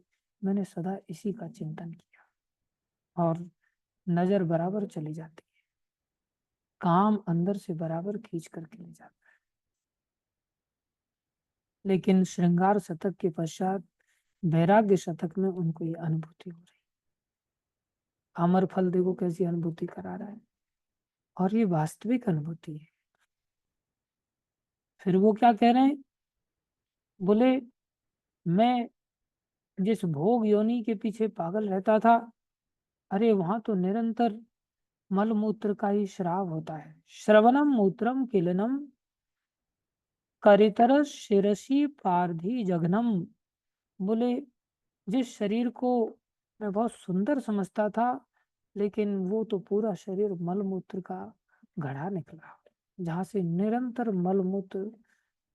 मैंने सदा इसी का चिंतन किया। और नजर बराबर चली जाती है, काम अंदर से बराबर खींच करके ले जाता है। लेकिन श्रृंगार शतक के पश्चात वैराग्य शतक में उनको ये अनुभूति हो रही। अमर फल देखो कैसी अनुभूति करा रहा है, और ये वास्तविक अनुभूति है। फिर वो क्या कह रहे हैं, बोले मैं जिस भोग योनि के पीछे पागल रहता था, अरे वहां तो निरंतर मल मूत्र का ही श्राव होता है। श्रवणम मूत्रम किलनम करितर शिरसी पारधी जघनम। बोले जिस शरीर को मैं बहुत सुंदर समझता था, लेकिन वो तो पूरा शरीर मल मूत्र का घड़ा निकला, जहां से निरंतर मल मूत्र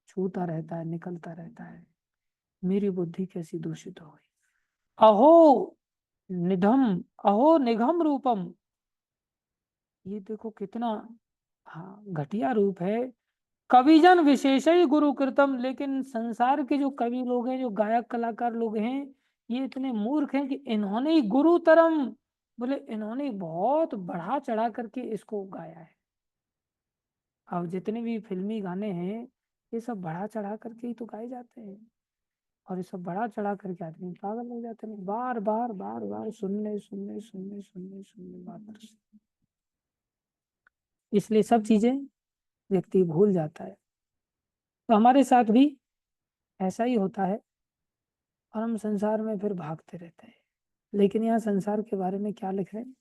छूता रहता है, निकलता रहता है। मेरी बुद्धि कैसी दूषित हो गई। अहो निधम, अहो निघम रूपम। ये देखो कितना, हाँ घटिया रूप है। कविजन विशेष ही गुरु कृतम। लेकिन संसार के जो कवि लोग हैं, जो गायक कलाकार लोग हैं, ये इतने मूर्ख हैं कि इन्होंने ही गुरु तरम, बोले इन्होंने बहुत बढ़ा चढ़ा करके इसको गाया है। अब जितने भी फिल्मी गाने हैं, ये सब बढ़ा चढ़ा करके ही तो गाए जाते हैं। और ये सब बढ़ा चढ़ा करके आदमी पागल हो जाते हैं, बार बार बार बार सुनने सुनने सुनने सुनने सुनने बात। इसलिए सब चीजें व्यक्ति भूल जाता है। तो हमारे साथ भी ऐसा ही होता है, और हम संसार में फिर भागते रहते हैं। लेकिन यहाँ संसार के बारे में क्या लिख रहे हैं,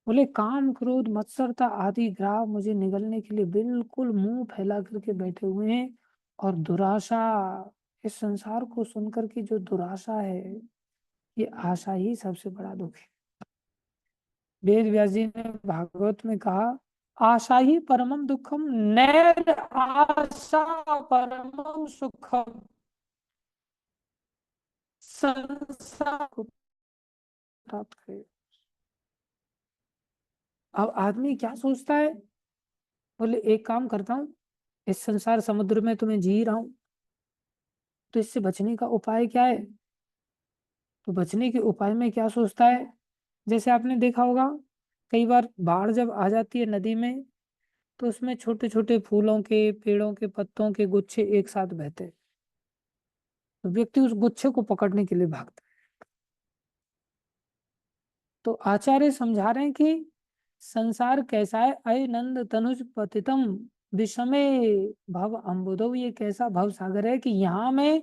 बोले काम क्रोध मत्सरता आदि ग्राह मुझे निगलने के लिए बिल्कुल मुंह फैला करके बैठे हुए हैं। और दुराशा, इस संसार को सुनकर की जो दुराशा है, ये आशा ही सबसे बड़ा दुख है। वेद व्यास जी ने भागवत में कहा, आशा ही परमम दुखम नैर आशा परमम सुखम संसार को प्राप्त करे। अब आदमी क्या सोचता है, बोले एक काम करता हूँ, इस संसार समुद्र में तो मैं जी रहा हूँ, तो इससे बचने का उपाय क्या है? तो बचने के उपाय में क्या सोचता है? जैसे आपने देखा होगा, कई बार बाढ़ जब आ जाती है नदी में, तो उसमें छोटे छोटे फूलों के पेड़ों के पत्तों के गुच्छे एक साथ बहते हैं। तो व्यक्ति उस गुच्छे को पकड़ने के लिए भागता है। तो आचार्य समझा रहे हैं कि संसार कैसा है, अय नंद तनुज पतितम विषमे भव अम्बुदो, ये कैसा भव सागर है कि यहाँ मैं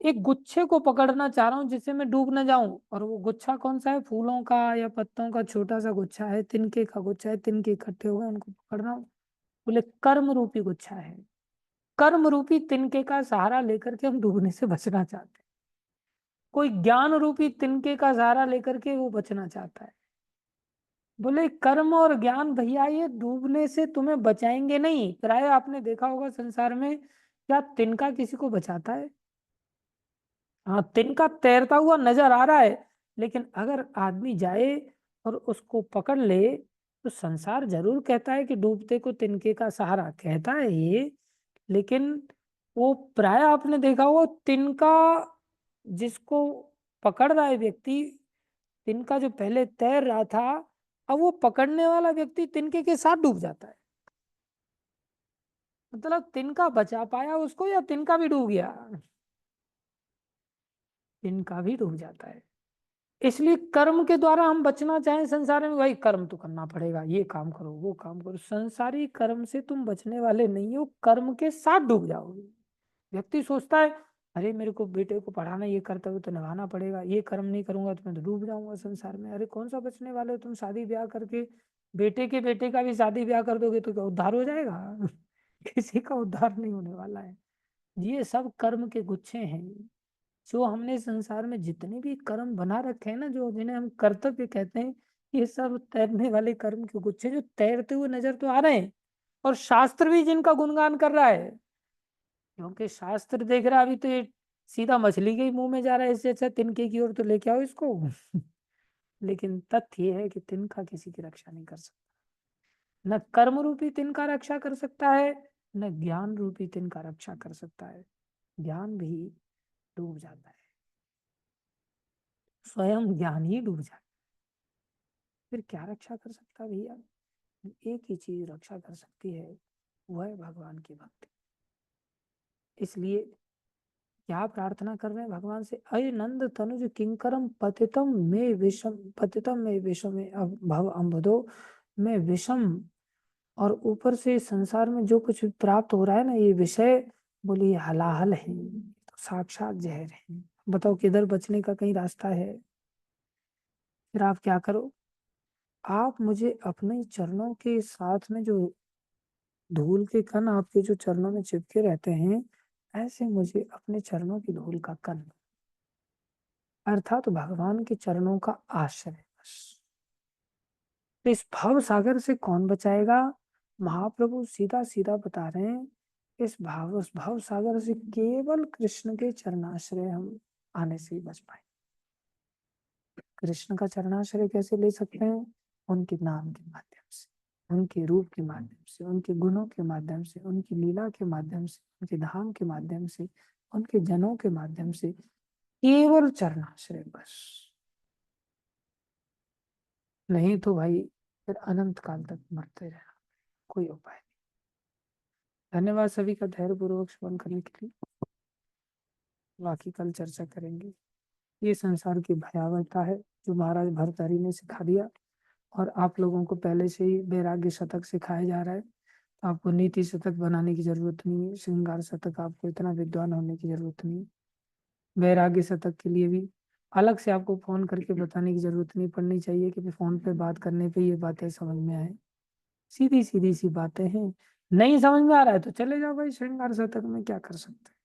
एक गुच्छे को पकड़ना चाह रहा हूँ जिससे मैं डूब ना जाऊं। और वो गुच्छा कौन सा है? फूलों का या पत्तों का छोटा सा गुच्छा है, तिनके का गुच्छा है, तिनके इकट्ठे हो गए, उनको पकड़ रहा हूँ। बोले कर्म रूपी गुच्छा है। कर्म रूपी तिनके का सहारा लेकर के हम डूबने से बचना चाहते हैं। कोई ज्ञान रूपी तिनके का सहारा लेकर के वो बचना चाहता है। बोले कर्म और ज्ञान भैया ये डूबने से तुम्हें बचाएंगे नहीं। प्राय आपने देखा होगा संसार में, क्या तिनका किसी को बचाता है? हाँ, तिनका तैरता हुआ नजर आ रहा है, लेकिन अगर आदमी जाए और उसको पकड़ ले, तो संसार जरूर कहता है कि डूबते को तिनके का सहारा, कहता है ये। लेकिन वो प्राय आपने देखा होगा, तिनका जिसको पकड़ रहा है व्यक्ति, तिनका जो पहले तैर रहा था, अब वो पकड़ने वाला व्यक्ति तिनके के साथ डूब जाता है। मतलब तिनका बचा पाया उसको या तिनका भी डूब गया? तिनका भी डूब जाता है। इसलिए कर्म के द्वारा हम बचना चाहें संसार में, भाई कर्म तो करना पड़ेगा, ये काम करो वो काम करो, संसारी कर्म से तुम बचने वाले नहीं हो, कर्म के साथ डूब जाओगे। व्यक्ति सोचता है, अरे मेरे को बेटे को पढ़ाना, ये कर्तव्य तो निभाना पड़ेगा, ये कर्म नहीं करूंगा तो मैं तो डूब जाऊंगा संसार में। अरे कौन सा बचने वाले हो तुम? शादी ब्याह करके बेटे के बेटे का भी शादी ब्याह कर दोगे तो क्या उद्धार हो जाएगा? किसी का उद्धार नहीं होने वाला है। ये सब कर्म के गुच्छे हैं। जो हमने संसार में जितने भी कर्म बना रखे हैं ना, जो जिन्हें हम कर्तव्य कहते हैं, ये सब तैरने वाले कर्म के गुच्छे, जो तैरते हुए नजर तो आ रहे हैं। और शास्त्र भी जिनका गुणगान कर रहा है, क्योंकि शास्त्र देख रहा है अभी तो ये सीधा मछली के ही मुंह में जा रहा है, इससे अच्छा तिनके की ओर तो लेके आओ इसको। लेकिन तथ्य ये है कि तिनका किसी की रक्षा नहीं कर सकता। न कर्म रूपी तिनका रक्षा कर सकता है, न ज्ञान रूपी तिनका रक्षा कर सकता है। ज्ञान भी डूब जाता है, स्वयं ज्ञान ही डूब जाता है। फिर क्या रक्षा कर सकता है भैया? एक ही चीज रक्षा कर सकती है, वह है भगवान की भक्ति। इसलिए क्या प्रार्थना कर रहे हैं भगवान से? अय नंद तनुज किंकरम पतितम में विषम में भव अम्बुदो, मैं विषम, और ऊपर से संसार में जो कुछ प्राप्त हो रहा है ना, ये विषय, बोली ये हलाहल है, तो साक्षात जहर है। बताओ किधर बचने का कहीं रास्ता है? फिर आप क्या करो, आप मुझे अपने चरणों के साथ में जो धूल के कण आपके जो चरणों में चिपके रहते हैं, ऐसे मुझे अपने चरणों की धूल का कण, अर्थात भगवान के चरणों का आश्रय बस। तो इस भव सागर से कौन बचाएगा? महाप्रभु सीधा सीधा बता रहे हैं, उस भव सागर से केवल कृष्ण के चरणाश्रय हम आने से ही बच पाए। कृष्ण का चरणाश्रय कैसे ले सकते हैं? उनके नाम के माध्यम से, उनके रूप के माध्यम से, उनके गुणों के माध्यम से, उनकी लीला के माध्यम से, उनके धाम के माध्यम से, उनके जनों के माध्यम से, केवल चरणाश्रय बस। नहीं तो भाई फिर अनंत काल तक मरते रहना, कोई उपाय नहीं। धन्यवाद सभी का धैर्य पूर्वक श्रवण करने के लिए। बाकी कल चर्चा करेंगे। ये संसार की भयावहता है जो महाराज भर्तहरि ने सिखा दिया, और आप लोगों को पहले से ही वैराग्य शतक सिखाया जा रहा है। तो आपको नीति शतक बनाने की जरूरत नहीं है, श्रृंगार शतक आपको इतना विद्वान होने की जरूरत नहीं है। वैराग्य शतक के लिए भी अलग से आपको फोन करके बताने की जरूरत नहीं पड़नी चाहिए कि फोन पे बात करने पे ये बातें समझ में आए। सीधी सीधी सी बातें हैं। नहीं समझ में आ रहा है तो चले जाओ भाई श्रृंगार शतक में, क्या कर सकते हैं।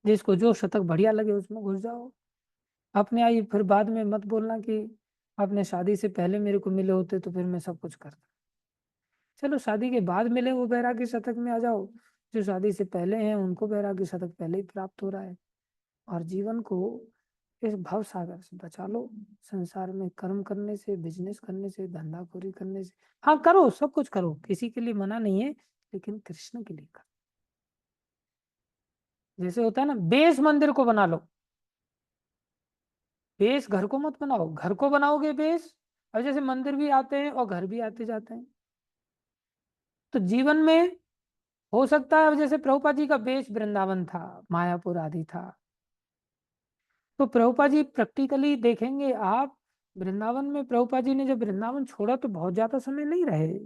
जिसको जो शतक बढ़िया लगे उसमें घुस जाओ। अपने आई फिर बाद में मत बोलना कि आपने शादी से पहले मेरे को मिले होते तो फिर मैं सब कुछ करता। चलो शादी के बाद मिले वो वैराग्य शतक में आ जाओ। जो शादी से पहले हैं उनको वैराग्य शतक पहले ही प्राप्त हो रहा है। और जीवन को इस भव सागर से बचा लो। संसार में कर्म करने से, बिजनेस करने से, धंधाखोरी करने से, हाँ करो, सब कुछ करो, किसी के लिए मना नहीं है, लेकिन कृष्ण के लिए करो। जैसे होता है ना, बेस मंदिर को बना लो, बेस घर को मत बनाओ, घर को बनाओगे बेस। अब जैसे मंदिर भी आते हैं और घर भी आते जाते हैं, तो जीवन में हो सकता है, अब जैसे प्रभुपाद जी का बेस वृंदावन था, मायापुर आदि था, तो प्रभुपाद जी प्रैक्टिकली देखेंगे आप, वृंदावन में प्रभुपाद जी ने जब वृंदावन छोड़ा तो बहुत ज्यादा समय नहीं रहे।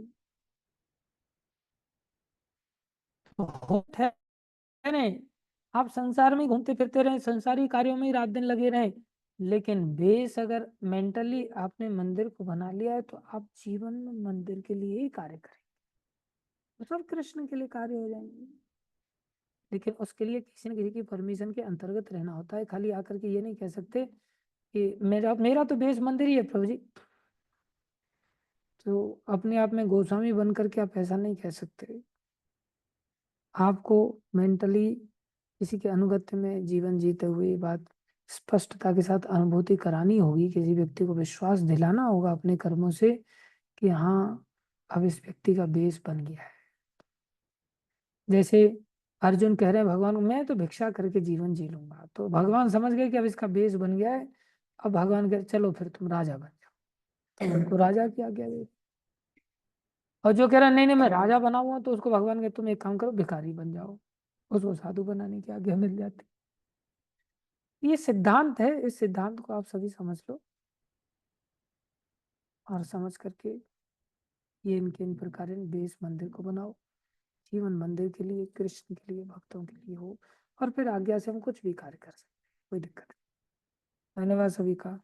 तो होता है नहीं, आप संसार में घूमते फिरते रहे, संसारी कार्यों में ही रात दिन लगे रहे, लेकिन बेस अगर मेंटली आपने मंदिर को बना लिया है, तो आप जीवन में मंदिर के लिए ही कार्य करेंगे, तो सब कृष्ण के लिए कार्य हो जाएंगे। लेकिन उसके लिए किसी न किसी की परमिशन के अंतर्गत रहना होता है, खाली आकर के ये नहीं कह सकते कि मेरा मेरा तो बेस मंदिर ही है प्रभु जी, तो अपने आप में गोस्वामी बन करके आप ऐसा नहीं कह सकते। आपको मेंटली किसी के अनुगत्य में जीवन जीते हुए ये बात स्पष्टता के साथ अनुभूति करानी होगी, किसी व्यक्ति को विश्वास दिलाना होगा अपने कर्मों से कि हाँ, अब इस व्यक्ति का बेस बन गया है। जैसे अर्जुन कह रहे हैं भगवान को, मैं तो भिक्षा करके जीवन जी लूंगा, तो भगवान समझ गए कि अब इसका बेस बन गया है। अब भगवान कह चलो फिर तुम राजा बन जाओ, तो उनको राजा की आज्ञा दे। और जो कह रहा है नहीं नहीं मैं राजा बना हुआ, तो उसको भगवान कहते तुम एक काम करो भिखारी बन जाओ, उसको साधु बनाने की आज्ञा मिल जाती। ये सिद्धांत है, इस सिद्धांत को आप सभी समझ लो, और समझ करके ये इनके इन प्रकार बेस मंदिर को बनाओ, जीवन मंदिर के लिए, कृष्ण के लिए, भक्तों के लिए हो, और फिर आज्ञा से हम कुछ भी कार्य कर सकते, कोई दिक्कत नहीं। धन्यवाद सभी का।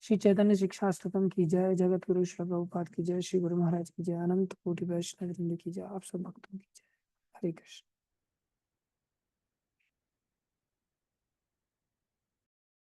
श्री चैतन्य शिक्षा अष्टकम की जय, जगत गुरु श्री प्रभुपाद की जय, श्री गुरु महाराज की जय, अनंत कोटि वैष्णव वृंद की जय, आप सब भक्तों की जय। हरे कृष्ण।